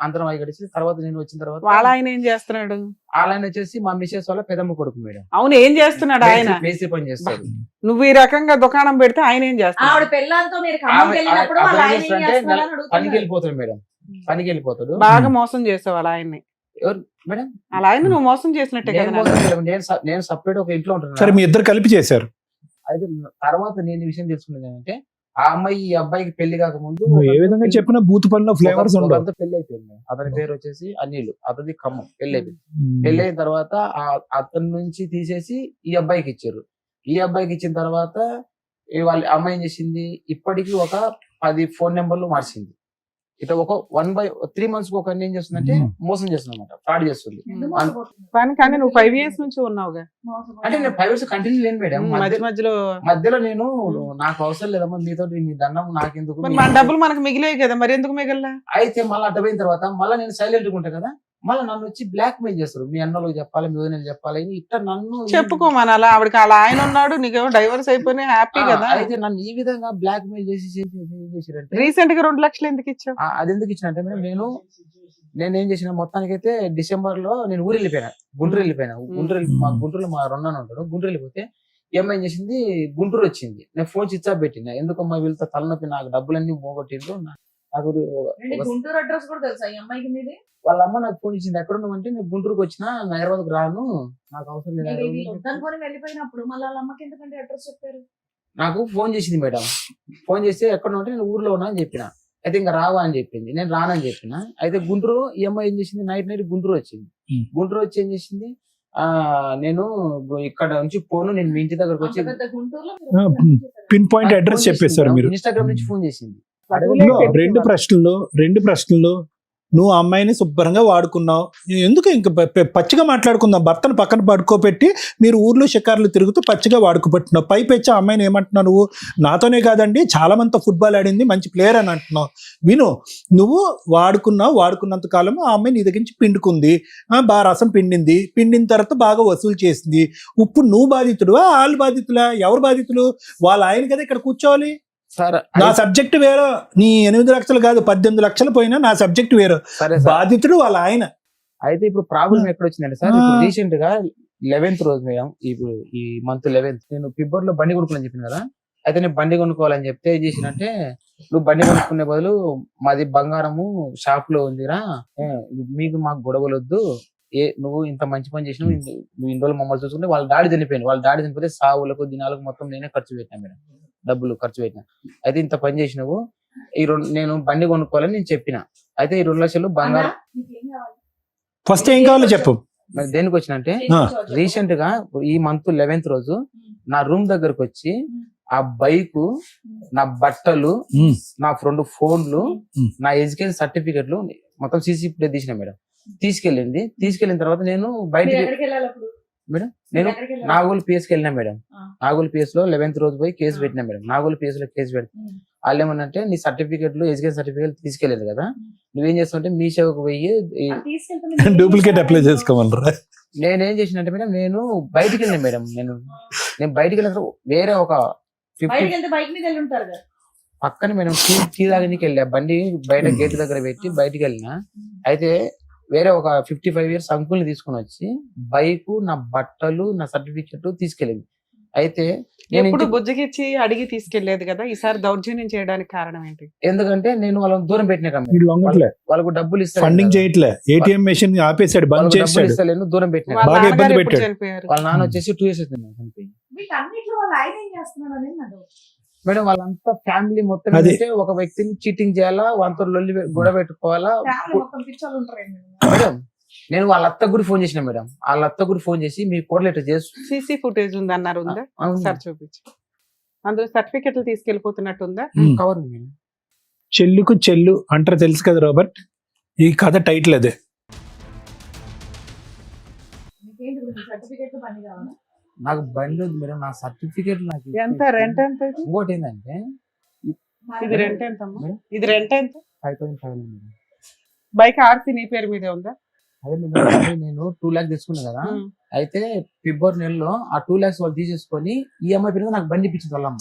అంతరం అయ్యి తర్వాత నేను వచ్చిన తర్వాత వాళ్ళ ఆయన ఏం చేస్తున్నాడు? ఆయన వచ్చేసి మా మిసెస్ వాళ్ళ పెదమ్మ కొడుకు మేడం. అవును, ఏం చేస్తున్నాడు ఆయన? మేస్త్రి పని చేస్తాడు. నువ్వు ఈ రకంగా దుకాణం పెడితే ఆయన ఏం ఆవిడ చేస్తాడు? పెళ్ళాంతో మీరు ఖమ్మంకి వెళ్ళినప్పుడు వాళ్ళ ఆయన ఏం అంటే చేస్తున్నాడని పనికి అడుగుతున్నారు. వెళ్ళిపోతాడు మేడం, పనికి వెళ్ళిపోతాడు. బాగా మోసం చేసావు వాళ్ళ ఆయన్ని. ఎవరు మేడం? అలా ఆయన నువ్వు మోసం చేసినట్టే నేను కదా. మోసం చేయలేదు. నేను సపరేట్ ఒక ఇంట్లో సరే ఉంటున్నాను. మీ ఇద్దరు కలిపి చేశారు. అయితే తర్వాత నేను ఈ విషయం తెలుసుకున్నది ఏంటంటే, ఆ అమ్మాయి ఈ అబ్బాయికి పెళ్లి కాకముందు నువ్వు ఏ విధంగా చెప్పినా బూత్ పనిలో ఫ్లేవర్స్ ఉండవు. ఒకంతా పెళ్లి అయిపోయింది. అతని పేరు వచ్చేసి అనిల్, అతని ఖమ్మం. పెళ్లి అయిపోయింది. పెళ్లి అయిన తర్వాత అతని నుంచి తీసేసి ఈ అబ్బాయికి ఇచ్చారు. ఈ అబ్బాయికి ఇచ్చిన తర్వాత వాళ్ళ అమ్మాయి ఏం చేసింది, ఇప్పటికి ఒక 10 ఫోన్ నెంబర్లు మార్చింది. ఇట్లా ఒక 3 months ఒక ఏం చేస్తుందంటే మోసం చేస్తుంది అనమాట, ఫ్రాడ్ చేస్తుంది. ఎందుకు మోసపోతున్నారు? కానీ నువ్వు 5 years నుంచి ఉన్నావుగా. అంటే నేను 5 years కంటిన్యూ లేను మేడం. మధ్య మధ్యలో మధ్యలో నేను నాకు అవసరం లేదమ్మా మీతో, మీ దండం నాకెందుకు. మరి మన డబ్బులు మనకు మిగిలేవి కదా, మరి ఎందుకు మిగల్లా? అయితే మళ్ళీ అడ్డపోయిన తర్వాత మళ్ళీ నేను సైలెంట్ గా ఉంటా కదా, మళ్ళీ నన్ను వచ్చి బ్లాక్ మెయిల్ చేస్తారు. మీ అన్నలకు చెప్పాలి, మీ వదినలకు చెప్పాలి, ఇట్లా నన్ను చెప్పుకోమనాలా? ఆవిడకి అలా ఆయన ఉన్నాడు, నీకేమో డైవర్స్ అయిపోయినా హ్యాపీ కదా. అయితే నన్ను ఈ విధంగా బ్లాక్ మెయిల్ చేసి చేసిరంటే రీసెంట్ గా 2 లక్షలు ఎందుకు ఇచ్చావు? అది ఎందుకు ఇచ్చినంటే మేడం, నేను ఏం చేసిన మొత్తానికైతే డిసెంబర్ లో నేను ఊరు వెళ్ళిపోయినా, గుంటూరు వెళ్ళిపోయినా. గుంటూరులో మా రెండన్న ఉంటాడు. గుంటూరు వెళ్ళిపోతే ఏం చేసింది, గుంటూరు వచ్చింది. నేను ఫోన్ స్విచ్ ఆఫ్ పెట్టిన. ఎందుకమ్మా వీళ్ళతో తలనొప్పి, నాకు డబ్బులన్నీ పోగొట్టిండ్రు. నాకు గుంటూరు అడ్రస్ కూడా తెలుసా ఈ అమ్మాయికి మీది? వాళ్ళ అమ్మ నాకు ఫోన్ ఇచ్చింది, ఎక్కడ ఉన్నామంటే నేను గుంటూరుకు వచ్చినా, హైదరాబాద్కు రాను, నాకు అవసరం లేదు. వద్దనుకొని వెళ్ళిపోయినప్పుడు మళ్ళీ వాళ్ళ అమ్మకి ఎందుకంటే అడ్రస్ చెప్పారు? నాకు ఫోన్ చేసింది మేడం. ఫోన్ చేస్తే ఎక్కడ ఉంటే నేను ఊర్లో ఉన్నా అని చెప్పిన. అయితే ఇంకా రావా అని చెప్పింది. నేను రానని చెప్పిన. అయితే గుంటూరు ఈ అమ్మాయి ఏం చేసింది, నైట్ గుంటూరు వచ్చింది. గుంటూరు వచ్చి ఏం చేసింది, నేను ఇక్కడ నుంచి ఫోన్, నేను మీ ఇంటి దగ్గరకు వచ్చి పిన్ పాయింట్ అడ్రస్ చెప్పేశారు మీరు. ఇన్స్టాగ్రామ్ నుంచి ఫోన్ చేసింది. రెండు ప్రశ్నలు నువ్వు ఆ అమ్మాయిని శుభ్రంగా వాడుకున్నావు. ఎందుకు ఇంకా పచ్చిగా మాట్లాడుకుందాం. భర్తను పక్కన పడుకోబెట్టి మీరు ఊర్లో షికార్లు తిరుగుతూ పచ్చిగా వాడుకోబెట్టినావు. పైపెచ్చి ఆ అమ్మాయిని ఏమంటున్నావు నువ్వు? నాతోనే కాదండి చాలా మందితో ఫుట్బాల్ ఆడింది, మంచి ప్లేయర్ అని అంటున్నావు. విను, నువ్వు వాడుకున్నంత కాలం ఆ అమ్మాయి నీ దగ్గర నుంచి పిండుకుంది, బాగా రసం పిండిన తర్వాత బాగా వసూలు చేసింది. ఇప్పుడు నువ్వు బాధితుడువా, వాళ్ళు బాధితులా? ఎవరు బాధితులు? వాళ్ళ ఆయన కదా ఇక్కడ కూర్చోవాలి. సార్ నా సబ్జెక్ట్ వేరు, నీ 8 లక్షలు కాదు 18 లక్షలు పోయినా నా సబ్జెక్ట్ వేరు. బాధితుడు వాళ్ళ ఆయన. అయితే ఇప్పుడు ప్రాబ్లం ఎక్కడ వచ్చిందంటే సార్, రీసెంట్ గా 11th రోజు మేడం, ఇప్పుడు ఈ మంత్ 11th నేను ఫిబ్రవరిలో బండి కొనుక్కోవాలని చెప్పిన కదా. అయితే నేను బండి కొనుక్కోవాలని చెప్తే ఏం చేసినంటే, నువ్వు బండి కొనుక్కునే బదులు మాది బంగారము షాప్ లో ఉందిరా, మీకు మాకు గొడవలు వద్దు, నువ్వు ఇంత మంచి పని చేసినావు, నువ్వు ఇన్ని రోజులు మమ్మల్ని చూసుకుంటే వాళ్ళ డాడీ చనిపోయింది. వాళ్ళ డాడీ చనిపోతే సావులకు దినాలకు మొత్తం నేనే ఖర్చు పెట్టినా మేడం, డబ్బులు ఖర్చు పెట్టినా. అయితే ఇంత పని చేసినావు, నేను బండి కొనుక్కోవాలని నేను చెప్పిన. అయితే ఈ 2 లక్షలు బంగారం. ఫస్ట్ ఏం కావాలో చెప్పు. మరి దేనికి వచ్చినంటే, రీసెంట్ గా ఈ మంత్ 11th రోజు నా రూమ్ దగ్గరకు వచ్చి ఆ బైక్, నా బట్టలు, నా 2 ఫోన్లు, నా ఎడ్యుకేషన్ సర్టిఫికెట్లు మొత్తం సీసీ ఫుటేజ్ తీసిన మేడం. తీసుకెళ్ళిన తర్వాత నేను బయటికి మేడం, నేను నాగోల్ పిఎస్కి వెళ్ళినా మేడం. నాగోల్ పిఎస్ లో 11th రోజు పోయి కేసు పెట్టినా మేడం. నాగోల్ పిఎస్ లో కేసు పెడితే వాళ్ళు ఏమన్నంటే, నీ సర్టిఫికెట్లు, ఎడ్యుకేషన్ సర్టిఫికెట్ తీసుకెళ్ళలేదు కదా, నువ్వేం చేస్తావంటే మీ సేవకు పోయి డూప్లికేట్ అప్లై చేసుకోమన్నారా? నేనేం చేసినంటే మేడం, నేను బయటికి వెళ్ళినా మేడం. నేను బయటికి వెళ్ళిన వేరే ఒక 50 పక్కన మేడం టీ తాగడానికి వెళ్ళా. బండి బయట గేట్ దగ్గర పెట్టి బయటికి వెళ్ళినా. అయితే వేరే ఒక 55 years అంకుల్ని తీసుకుని వచ్చి బైక్, నా బట్టలు, నా సర్టిఫికెట్ తీసుకెళ్ళింది. అయితే ఎప్పుడు బుజ్జగిచ్చి అడిగి తీసుకెళ్లేదు కదా, ఈసారి దౌర్జన్యం చేయడానికి కారణం ఏంటి? ఎందుకంటే నేను వాళ్ళని దూరం పెట్టినా, వాళ్ళకు డబ్బులు ఇస్తాను, ఫండింగ్ చేయట్లే, ఏటీఎం మెషిన్ ఆపేసాడు, బంద్ చేశాడు, ఇస్తలేను, దూరం పెట్టినా. వాళ్ళ బాగా ఇబ్బంది నాన్నగారు ఎప్పుడు పెట్టాడు. చనిపోయారు? వాళ్ళ నాన్న వచ్చేసి 2 years అవుతుంది చనిపోయి. మేడం వాళ్ళంతా ఫ్యామిలీ మొత్తం అది. ఏంటంటే ఒక వ్యక్తిని చీటింగ్ చేయాలా, వాళ్ళతో లొల్లి గొడవ పెట్టుకోవాలా. మేడం నేను వాళ్ళ అత్త గురి ఫోన్ చేసిన మేడం, వాళ్ళ అత్త గురి ఫోన్ చేసి మీ కోడలు ఇట్లా చేస్తూ సీసీ ఫుటేజ్ ఉంది అన్నారు, ఉందా ఒకసారి చూపించు. అందులో సర్టిఫికెట్లు తీసుకెళ్లిపోతున్నట్టుందా? కవర్ ఉంది మేడం. చెల్లుకు చెల్లు అంటారు తెలుసు కదా రాబర్ట్, ఈ కథ టైటిల్ అదే. నాకు బండి ఉంది మేడం, నా సర్టిఫికేట్ నాకు ఎంత రెంట్ ఎంత ఇది? ఇంకోటి ఏంటంటే ఇది రెంట్ ఎంత అమ్మా? ఇది రెంట్ ఎంత? 5,500 మేడం. బైక్ ఆర్సీ నీ పేరు మీదే ఉందా? అదే మేడం, అదే నేను 2 lakhs తీసుకున్నా కదా, అయితే ఫిబ్రవరి నెలలో ఆ 2 lakhs వాళ్ళు తీసేసుకొని ఈఎంఐ పేరు నాకు బండి ఇప్పించింది వాళ్ళమ్మ.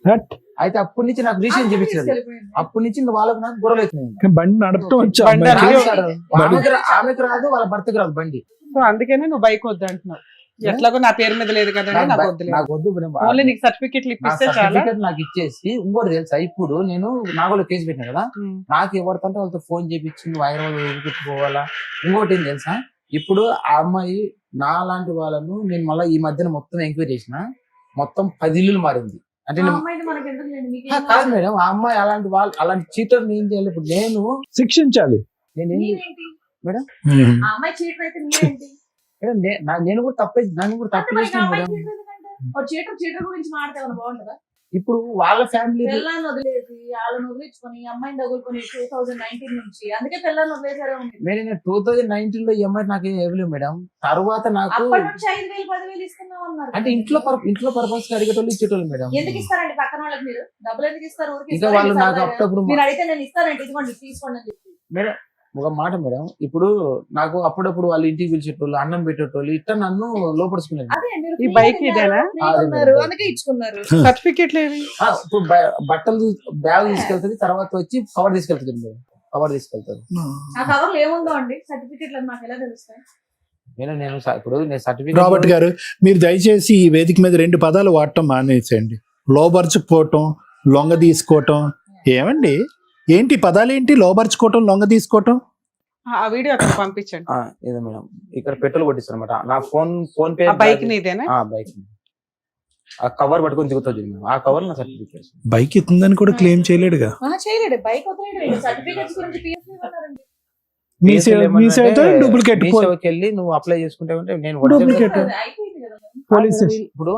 What? అయితే అప్పటి నుంచి నాకు రీసెంట్ చూపించలేదు, అప్పటి నుంచి ఇంకా వాళ్ళకి నాకు గొడవలు అవుతున్నాయి. కానీ బండి నడపటం వచ్చా బండి అమ్మాయికి? అది- సార్, ఆమెకు రాదు, వాళ్ళ భర్తకు రాదు బండి. సో అందుకనే నువ్వు బైక్ వద్దు అంటున్నావు. ఎట్లాగో నా పేరు మీద లేదు కదా, నాకు వద్దులే. నాకు వద్దు మేడం. ఓన్లీ నీకు సర్టిఫికెట్లు నా ఇప్పిస్తే చాలా. సర్టిఫికేట్ నాకు ఇచ్చేసి ఇంకోటి తెలుసా, ఇప్పుడు నేను నాగోలో కేసు పెట్టినా కదా, నాకు ఎవరితో వాళ్ళతో ఫోన్ చేపించి వైర్ పెట్టుకోవాలా. ఇంకోటి ఏం తెలుసా, ఇప్పుడు ఆ అమ్మాయి నా లాంటి వాళ్ళను నేను మళ్ళీ ఈ మధ్యన మొత్తం ఎంక్వైరీ చేసిన, మొత్తం 10 ఇల్లులు మారింది. అంటే కాదు మేడం, ఆ అమ్మాయి అలాంటి వాళ్ళు అలాంటి చీటర్ ఏం చేయాలి ఇప్పుడు నేను శిక్షించాలి. నేను మేడం అమ్మాయి చీటర్ అయితే మీరేంటి? మేడం నేను కూడా నన్ను కూడా తప్పు చేసిన మేడం. చీటర్ గురించి మాట్లాడే బాగుంటుందా? ఇప్పుడు వాళ్ళ ఫ్యామిలీ పిల్లల్ని వదిలేసి వాళ్ళని వదిలించుకొని అమ్మాయిని తగులుకొని 2019 నుంచి, అందుకే పిల్లల్ని వదిలేసారే ఉంది. మేడం 2019 లో ఈఎంఐ నాకు ఇవ్వలేవు మేడం. తర్వాత నాకు అప్పటి నుంచి 5,000 10,000 ఇస్తున్నాం అన్నారు. అంటే ఇంట్లో పర్పస్ అడిగేటోళ్ళు ఇచ్చేటోళ్ళు మేడం. ఎందుకు ఇస్తారండి పక్కన వాళ్ళకి? మీరు డబ్బులు ఎందుకు ఇస్తారు? ఊరికి ఇంకా ఇస్తారా? వాళ్ళు నాకు ఇస్తారా? అప్పుడప్పుడు మీరు అడిగితే నేను ఇస్తానండి, ఇదిగోండి తీసుకోండి అని చెప్పి. మేడం ఒక మాట మేడం, ఇప్పుడు నాకు అప్పుడప్పుడు వాళ్ళు ఇంటికి పిలిచేటోళ్ళు, అన్నం పెట్టేటోళ్ళు, ఇట్లా నన్ను లోపడుచుకునేది. అదే మీరు ఈ free బైక్ గా ఇదేనా? free గా ఉన్నారు, అందుకే ఇచ్చుకున్నారు. సర్టిఫికెట్లు ఏవి? ఇప్పుడు బట్టలు బ్యాగ్ తీసుకెళ్తుంది, తర్వాత వచ్చి కవర్ తీసుకెళ్తుంది మేడం, కవర్ తీసుకెళ్తారు. ఆ కవర్లు ఏముందో అండి, సర్టిఫికెట్లు మాకు ఎలా తెలుస్తాయి? ఇప్పుడు నేను సర్టిఫికేట్ రాబర్ట్ గారు, మీరు దయచేసి ఈ వేదిక మీద 2 పదాలు వాడటం మానేసేయండి. లోబర్చుకోవటం, లొంగ తీసుకోవటం. ఏమండి ఏంటి పదాలు ఏంటి? లోబర్చుకోవటం, లొంగ తీసుకోవటం. ఆ వీడియో అక్కడ పంపించండి. ఇదే మేడం, ఇక్కడ పెట్రోల్ కొట్టిస్తారు అనమాట. నా ఫోన్ పే ఆ బైక్ నీదేనా? బైక్ ఆ కవర్ పట్టుకొని దిగుతుంది మేడం, ఆ కవర్ నా సర్టిఫికేట్. బైక్ ఎత్తుందని కూడా క్లెయిమ్ చేయలేడుగా. చేయలేడు, బైక్ వదిలేడు. సర్టిఫికెట్స్ గురించి PSC అన్నారండి. మీ సేవతో డూప్లికేట్ వెళ్ళి నువ్వు అప్లై చేసుకుంటే నేను Duplicate. అయిపోయింది కదా. పోలీస్ ఇప్పుడు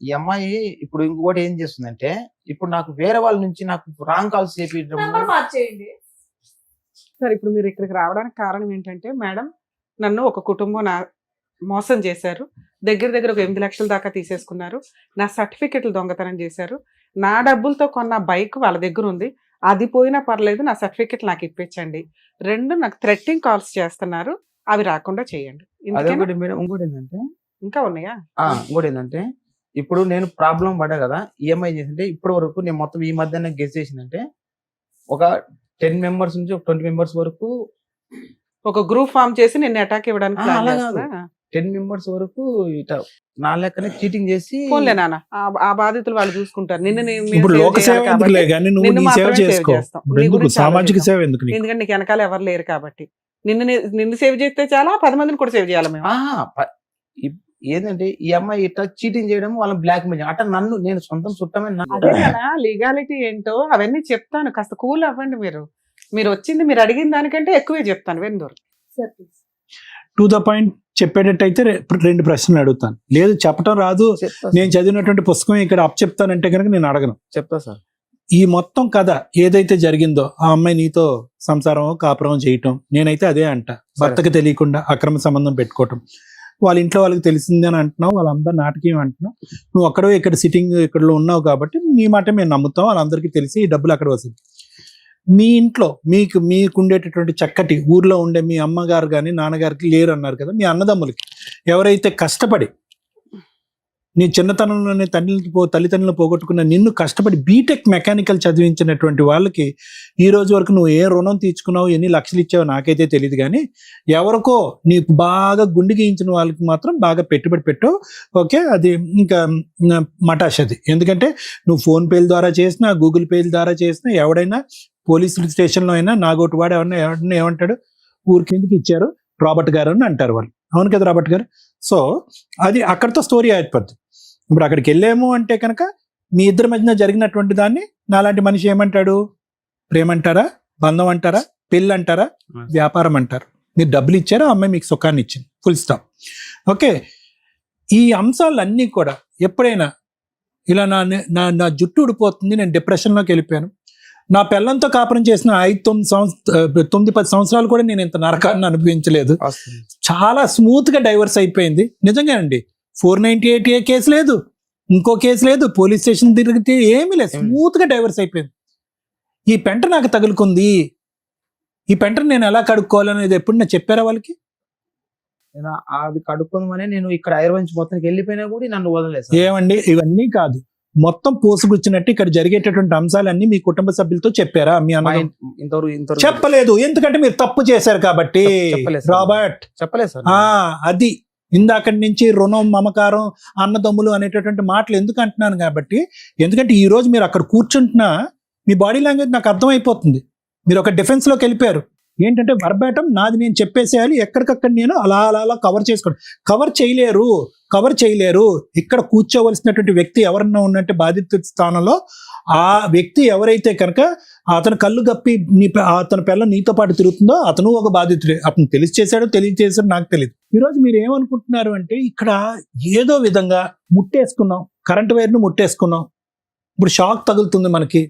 ఈ అమ్మాయి ఇప్పుడు ఇంకోటి ఏం చేస్తుందంటే, ఇప్పుడు నాకు వేరే వాళ్ళ నుంచి నాకు రాంగ్ కాల్స్ చేపించడం. నెంబర్ మార్చేయండి. సరే, ఇప్పుడు మీరు ఇక్కడికి రావడానికి కారణం ఏంటంటే, మేడం నన్ను ఒక కుటుంబం మోసం చేశారు, దగ్గర ఒక 8 లక్షల దాకా తీసేసుకున్నారు, నా సర్టిఫికెట్లు దొంగతనం చేశారు, నా డబ్బులతో కొన్న బైక్ వాళ్ళ దగ్గర ఉంది, అది పోయినా పర్లేదు, నా సర్టిఫికెట్లు నాకు ఇప్పించండి. 2 నాకు థ్రెట్టింగ్ కాల్స్ చేస్తున్నారు, అవి రాకుండా చేయండి. అదొకటి మేడం. ఇంకోటి ఏంటంటే, ఇంకా ఉన్నాయా? ఇంకోటి ఏంటంటే, ఇప్పుడు నేను ప్రాబ్లం పడ్డా కదా, ఈఎంఐ చేసింటే ఇప్పటి వరకు నేను మొత్తం ఈ మధ్య గెస్ చేసిందంటే ఒక 10 members నుంచి ఒక 20 members వరకు ఒక గ్రూప్ ఫామ్ చేసి నేను అటాక్ ఇవ్వడానికి ప్లాన్ అలా కాదు. చేస్తున్నా. 10 members వరకు ఇట్లా నా లెక్కనే చీటింగ్ చేసి ఫోన్లే నాన్న, ఆ బాధితులు వాళ్ళు చూసుకుంటారు. ఇప్పుడు లోక సేవ ఎందుకులే కానీ నువ్వు నిన్ను నీ సేవ మాత్రమే చేసుకో. సేవ్ చేస్తాం. ఇప్పుడు నీ ఎందుకు గురించి సామాజిక ఆలోచిద్దాం. సేవ ఎందుకు నీకు? ఎందుకంటే నీకు వెనకాల ఎవరు లేరు కాబట్టి. నిన్ను సేవ్ చేస్తే చాలా, 10 మందిని కూడా సేవ్ చేయాలి మేము. ఏంటంటే ఈ అమ్మాయి ఇట్లా చీటింగ్ చేయడం, వాళ్ళని బ్లాక్ మెయిల్ అట్లా నన్ను నేను సొంతం చుట్టమే అదే కదా లీగాలిటీ ఏంటో అవన్నీ చెప్తాను, కాస్త కూల్ అవ్వండి. మీరు వచ్చింది, మీరు అడిగిన దానికంటే ఎక్కువే చెప్తాను. వెందూరు టు ద పాయింట్ చెప్పేటట్టయితే 2 ప్రశ్నలు అడుగుతాను. లేదు చెప్పటం రాదు, నేను చదివినటువంటి పుస్తకం ఇక్కడ అప్ చెప్తానంటే కనుక నేను అడగను. చెప్తా సార్. ఈ మొత్తం కథ ఏదైతే జరిగిందో, ఆ అమ్మాయి నీతో సంసారం కాపురం చేయటం, నేనైతే అదే అంట. భర్తకు తెలియకుండా అక్రమ సంబంధం పెట్టుకోవటం, వాళ్ళ ఇంట్లో వాళ్ళకి తెలిసింది అని అంటున్నావు, వాళ్ళందరూ నాటకీయం అంటున్నావు. నువ్వు అక్కడో ఇక్కడ సిట్టింగ్ ఇక్కడ ఉన్నావు కాబట్టి నీ మాట మేము నమ్ముతాం, వాళ్ళందరికీ తెలిసి ఈ డబ్బులు అక్కడ వస్తుంది. మీ ఇంట్లో మీకు ఉండేటటువంటి చక్కటి ఊర్లో ఉండే మీ అమ్మగారు కానీ నాన్నగారికి లేరు అన్నారు కదా, మీ అన్నదమ్ములకి ఎవరైతే కష్టపడి నీ చిన్నతనంలోనే తల్లిదండ్రులను పోగొట్టుకున్న నిన్ను కష్టపడి బీటెక్ మెకానికల్ చదివించినటువంటి వాళ్ళకి ఈ రోజు వరకు నువ్వు ఏ రుణం తీర్చుకున్నావు, ఎన్ని లక్షలు ఇచ్చావో నాకైతే తెలియదు, కానీ ఎవరికో నీకు బాగా గుండె గీయించిన వాళ్ళకి మాత్రం బాగా పెట్టుబడి పెట్టావు. ఓకే, అది ఇంకా మటాష్ అది. ఎందుకంటే నువ్వు ఫోన్ పేల ద్వారా చేసినా, గూగుల్ పేల ద్వారా చేసినా, ఎవడైనా పోలీసుల స్టేషన్లో అయినా నాగోటి వాడు ఎవరైనా ఏమంటాడు, ఊరికి ఎందుకు ఇచ్చారు రాబర్ట్ గారు అని అంటారు వాళ్ళు. అవును కదా రాబర్ట్ గారు? సో అది అక్కడితో స్టోరీ అయిపోద్ది. ఇప్పుడు అక్కడికి వెళ్ళాము అంటే కనుక మీ ఇద్దరి మధ్యన జరిగినటువంటి దాన్ని నాలాంటి మనిషి ఏమంటాడు? ప్రేమ అంటారా, బంధం అంటారా, పెళ్ళి అంటారా, వ్యాపారం అంటారు. మీరు డబ్బులు ఇచ్చారా, అమ్మాయి మీకు సుఖాన్ని ఇచ్చింది, ఫుల్ స్టాప్. ఓకే, ఈ అంశాలన్నీ కూడా ఎప్పుడైనా ఇలా నా జుట్టు ఊడిపోతుంది, నేను డిప్రెషన్లోకి వెళ్ళిపోయాను, నా పిల్లలతో కాపురం చేసిన 9-10 సంవత్సరాలు కూడా నేను ఇంత నరకాన్ని అనుభవించలేదు, చాలా స్మూత్ గా డైవర్స్ అయిపోయింది. నిజంగానండి, 498A కేసు లేదు, ఇంకో కేసు లేదు, పోలీస్ స్టేషన్ తిరిగితే ఏమీ లేదు, స్మూత్ గా డైవర్స్ అయిపోయింది. ఈ పెంట నాకు తగులుకుంది, ఈ పెంటను నేను ఎలా కడుక్కోవాలనేది ఎప్పుడు నేను చెప్పారా వాళ్ళకి? నేను అది కడుక్కోమని నేను ఇక్కడ ఐర్వంచి మొత్తానికి వెళ్ళిపోయినా కూడా నన్ను వదలలేదు. ఏమండి, ఇవన్నీ కాదు, మొత్తం పోసుగుచ్చినట్టు ఇక్కడ జరిగేటటువంటి అంశాలన్నీ మీ కుటుంబ సభ్యులతో చెప్పారా? మీ అన్న ఇంతవరకు చెప్పలేదు, ఎందుకంటే మీరు తప్పు చేశారు కాబట్టి. రాబర్ట్ చెప్పలేదు సార్. అది ఇందాకటి నుంచి రుణం, మమకారం, అన్నదమ్ములు అనేటటువంటి మాటలు ఎందుకు అంటున్నాను కాబట్టి, ఎందుకంటే ఈ రోజు మీరు అక్కడ కూర్చుంటున్నా మీ బాడీ లాంగ్వేజ్ నాకు అర్థమైపోతుంది. మీరు ఒక డిఫెన్స్ లోకి వెళ్ళిపోయారు. ఏంటంటే వర్బాటం నాది నేను చెప్పేసేయాలి, ఎక్కడికక్కడ నేను అలా అలా అలా కవర్ చేసుకోండి. కవర్ చేయలేరు. ఇక్కడ కూర్చోవలసినటువంటి వ్యక్తి ఎవరన్నా ఉన్నట్టు బాధిత స్థానంలో ఆ వ్యక్తి ఎవరైతే కనుక అతను కళ్ళు గప్పి అతని పిల్ల నీతో పాటు తిరుగుతుందో అతను ఒక బాధితుడే. అతను తెలియచేశాడో నాకు తెలియదు. ఈరోజు మీరు ఏమనుకుంటున్నారు అంటే, ఇక్కడ ఏదో విధంగా ముట్టేసుకున్నాం, కరెంట్ వైర్ను ముట్టేసుకున్నాం, ఇప్పుడు షాక్ తగులుతుంది మనకి,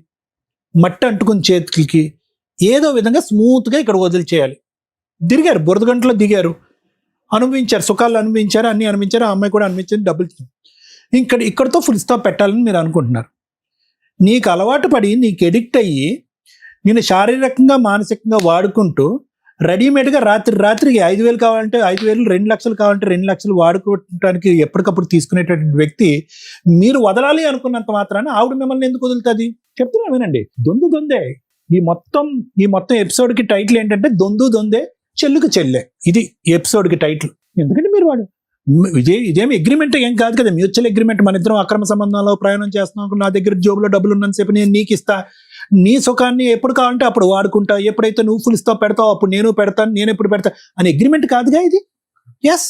మట్టి అంటుకుని చేతులకి, ఏదో విధంగా స్మూత్ గా ఇక్కడ వదిలి చేయాలి. దిగారు, బురద గంటలో దిగారు, అనుభవించారు, సుఖాలు అనుభవించారు, అన్ని అనుభవించారు, ఆ అమ్మాయి కూడా అనుభవించింది, డబ్బులు ఇక్కడతో ఫుల్ స్టాప్ పెట్టాలని మీరు అనుకుంటున్నారు. నీకు అలవాటు పడి, నీకు ఎడిక్ట్ అయ్యి, నేను శారీరకంగా మానసికంగా వాడుకుంటూ రెడీమేడ్గా రాత్రికి 5,000 కావాలంటే 5,000, 2 లక్షలు కావాలంటే 2 లక్షలు వాడుకోవటానికి ఎప్పటికప్పుడు తీసుకునేటటువంటి వ్యక్తి మీరు వదలాలి అనుకున్నంత మాత్రాన ఆవిడ మిమ్మల్ని ఎందుకు వదులుతుంది? చెప్తున్నా వినండి, దొందే. ఈ మొత్తం ఎపిసోడ్ కి టైటిల్ ఏంటంటే దొందే చెల్లుకు చెల్లె. ఇది ఎపిసోడ్ కి టైటిల్. ఎందుకంటే మీరు వాడు ఇదేమి అగ్రిమెంట్ ఏం కాదు కదా, మ్యూచువల్ అగ్రిమెంట్. మన ఇద్దరం అక్రమ సంబంధాల్లో ప్రయాణం చేస్తున్నాం, నా దగ్గర జోబులో డబ్బులు ఉన్నంతసేపు నేను నీకు ఇస్తా, నీ సుఖాన్ని ఎప్పుడు కావాలంటే అప్పుడు వాడుకుంటా, ఎప్పుడైతే నువ్వు ఫుల్ స్టాప్ పెడతావు అప్పుడు నేను పెడతాను, నేను ఎప్పుడు పెడతా అని అగ్రిమెంట్ కాదుగా ఇది. ఎస్,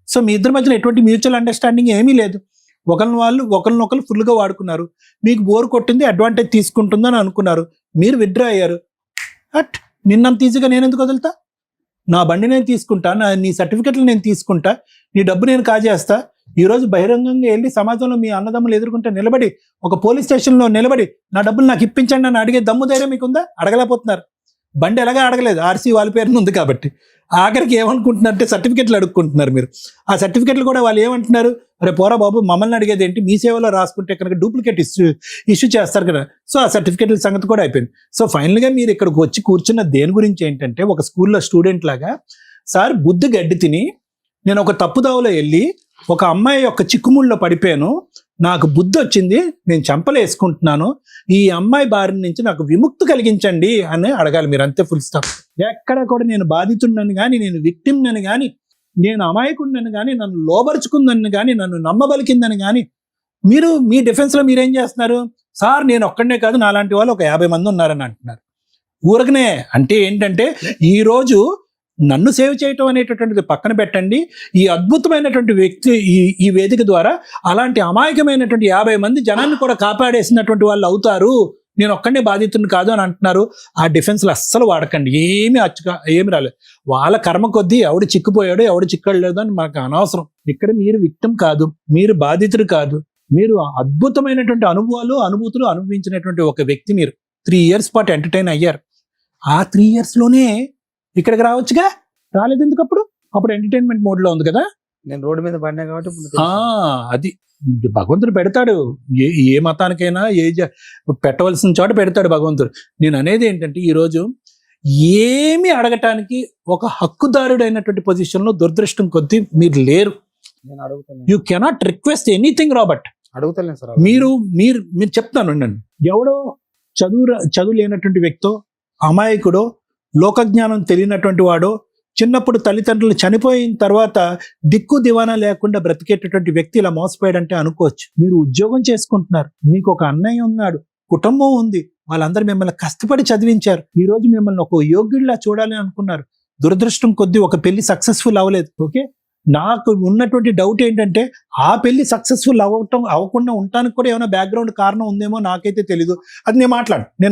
సో మీ ఇద్దరి మధ్యలో ఎటువంటి మ్యూచువల్ అండర్స్టాండింగ్ ఏమీ లేదు. ఒకరినొకరు ఫుల్గా వాడుకున్నారు, మీకు బోర్ కొట్టింది, అడ్వాంటేజ్ తీసుకుంటుందని అనుకున్నారు, మీరు విత్డ్రా అయ్యారు. నిన్నంత ఈజీగా నేను ఎందుకు వదులుతా? నా బండి నేను తీసుకుంటా, నీ సర్టిఫికెట్లు నేను తీసుకుంటా, నీ డబ్బు నేను కాజేస్తా. ఈరోజు బహిరంగంగా వెళ్ళి సమాజంలో మీ అన్నదమ్ములు ఎదుర్కొంటే నిలబడి, ఒక పోలీస్ స్టేషన్లో నిలబడి నా డబ్బులు నాకు ఇప్పించండి అని అడిగే దమ్ము ధైర్యం మీకుందా? అడగలేకపోతున్నారు. బండి ఎలాగా అడగలేదు, ఆర్సీ వాళ్ళ పేరున ఉంది కాబట్టి. ఆఖరికి ఏమనుకుంటున్నారంటే సర్టిఫికెట్లు అడుక్కుంటున్నారు మీరు. ఆ సర్టిఫికెట్లు కూడా వాళ్ళు ఏమంటున్నారు, అరే పోరా బాబు, మమ్మల్ని అడిగేది ఏంటి, మీ సేవలో రాసుకుంటే కనుక డూప్లికేట్ ఇష్యూ చేస్తారు కదా. సో ఆ సర్టిఫికెట్ల సంగతి కూడా అయిపోయింది. సో ఫైనల్గా మీరు ఇక్కడికి వచ్చి కూర్చున్న దేని గురించి ఏంటంటే, ఒక స్కూల్లో స్టూడెంట్ లాగా, సార్ బుద్ధి గడ్డి తిని నేను ఒక తప్పుదావులో వెళ్ళి ఒక అమ్మాయి యొక్క చిక్కుముళ్ళలో పడిపోయాను, నాకు బుద్ధి వచ్చింది, నేను చెంపలు వేసుకుంటున్నాను, ఈ అమ్మాయి బారి నుంచి నాకు విముక్తి కలిగించండి అని అడగాలి మీరు, అంతే, ఫుల్ స్టాప్. ఎక్కడ కూడా నేను బాధితుడినని కానీ, నేను విక్టిమ్నని కానీ, నేను అమాయకుడినని కానీ, నన్ను లోబరుచుకుందని కానీ, నన్ను నమ్మబలికిందని కానీ, మీరు మీ డిఫెన్స్లో మీరేం చేస్తున్నారు? సార్ నేను ఒక్కడనే కాదు, నాలాంటి వాళ్ళు ఒక 50 మంది ఉన్నారని అంటున్నారు. ఊరకనే అంటే ఏంటంటే, ఈరోజు నన్ను సేవ్ చేయటం అనేటటువంటిది పక్కన పెట్టండి, ఈ అద్భుతమైనటువంటి వ్యక్తి ఈ వేదిక ద్వారా అలాంటి అమాయకమైనటువంటి 50 మంది జనాన్ని కూడా కాపాడేసినటువంటి వాళ్ళు అవుతారు, నేను ఒక్కడే బాధితుని కాదు అని అంటున్నారు. ఆ డిఫెన్స్లో అస్సలు వాడకండి, ఏమి రాలేదు. వాళ్ళ కర్మ కొద్దీ ఎవడు చిక్కుపోయాడో ఎవడు చిక్కడలేదు అని మనకు అనవసరం. ఇక్కడ మీరు విక్టిమ్ కాదు, మీరు బాధితుడు కాదు, మీరు అద్భుతమైనటువంటి అనుభూతులు అనుభవించినటువంటి ఒక వ్యక్తి. మీరు 3 years పాటు ఎంటర్టైన్ అయ్యారు. ఆ 3 yearsలోనే ఇక్కడికి రావచ్చుగా, రాలేదు ఎందుకు? అప్పుడు ఎంటర్టైన్మెంట్ మోడ్ లో ఉంది కదా. నేను రోడ్డు మీద పడినా కాబట్టి అది భగవంతుడు పెడతాడు, ఏ మతానికైనా పెట్టవలసిన చోట పెడతాడు భగవంతుడు. నేను అనేది ఏంటంటే, ఈరోజు ఏమి అడగటానికి ఒక హక్కుదారుడు అయినటువంటి పొజిషన్లో దురదృష్టం కొద్దీ మీరు లేరు. నేను అడుగుతాను, you cannot request anything Robert. అడుగుతాను సార్. మీరు చెప్తాను నన్ను, ఎవడో చదువు లేనటువంటి వ్యక్తో, అమాయకుడో, లోకజ్ఞానం తెలియనటువంటి వాడో, చిన్నప్పుడు తల్లిదండ్రులు చనిపోయిన తర్వాత దిక్కు దివానా లేకుండా బ్రతికేటటువంటి వ్యక్తి ఇలా మోసపోయాడంటే అనుకోవచ్చు. మీరు ఉద్యోగం చేసుకుంటున్నారు, మీకు ఒక అన్నయ్య ఉన్నాడు, కుటుంబం ఉంది, వాళ్ళందరూ మిమ్మల్ని కష్టపడి చదివించారు. ఈ రోజు మిమ్మల్ని ఒక యోగ్యుడిలా చూడాలి అనుకున్నారు. దురదృష్టం కొద్దీ ఒక పెళ్లి సక్సెస్ఫుల్ అవ్వలేదు. ఓకే, నాకు ఉన్నటువంటి డౌట్ ఏంటంటే ఆ పెళ్లి సక్సెస్ఫుల్ అవ్వకుండా ఉండటానికి కూడా ఏమైనా బ్యాక్గ్రౌండ్ కారణం ఉందేమో నాకైతే తెలీదు. అది నేను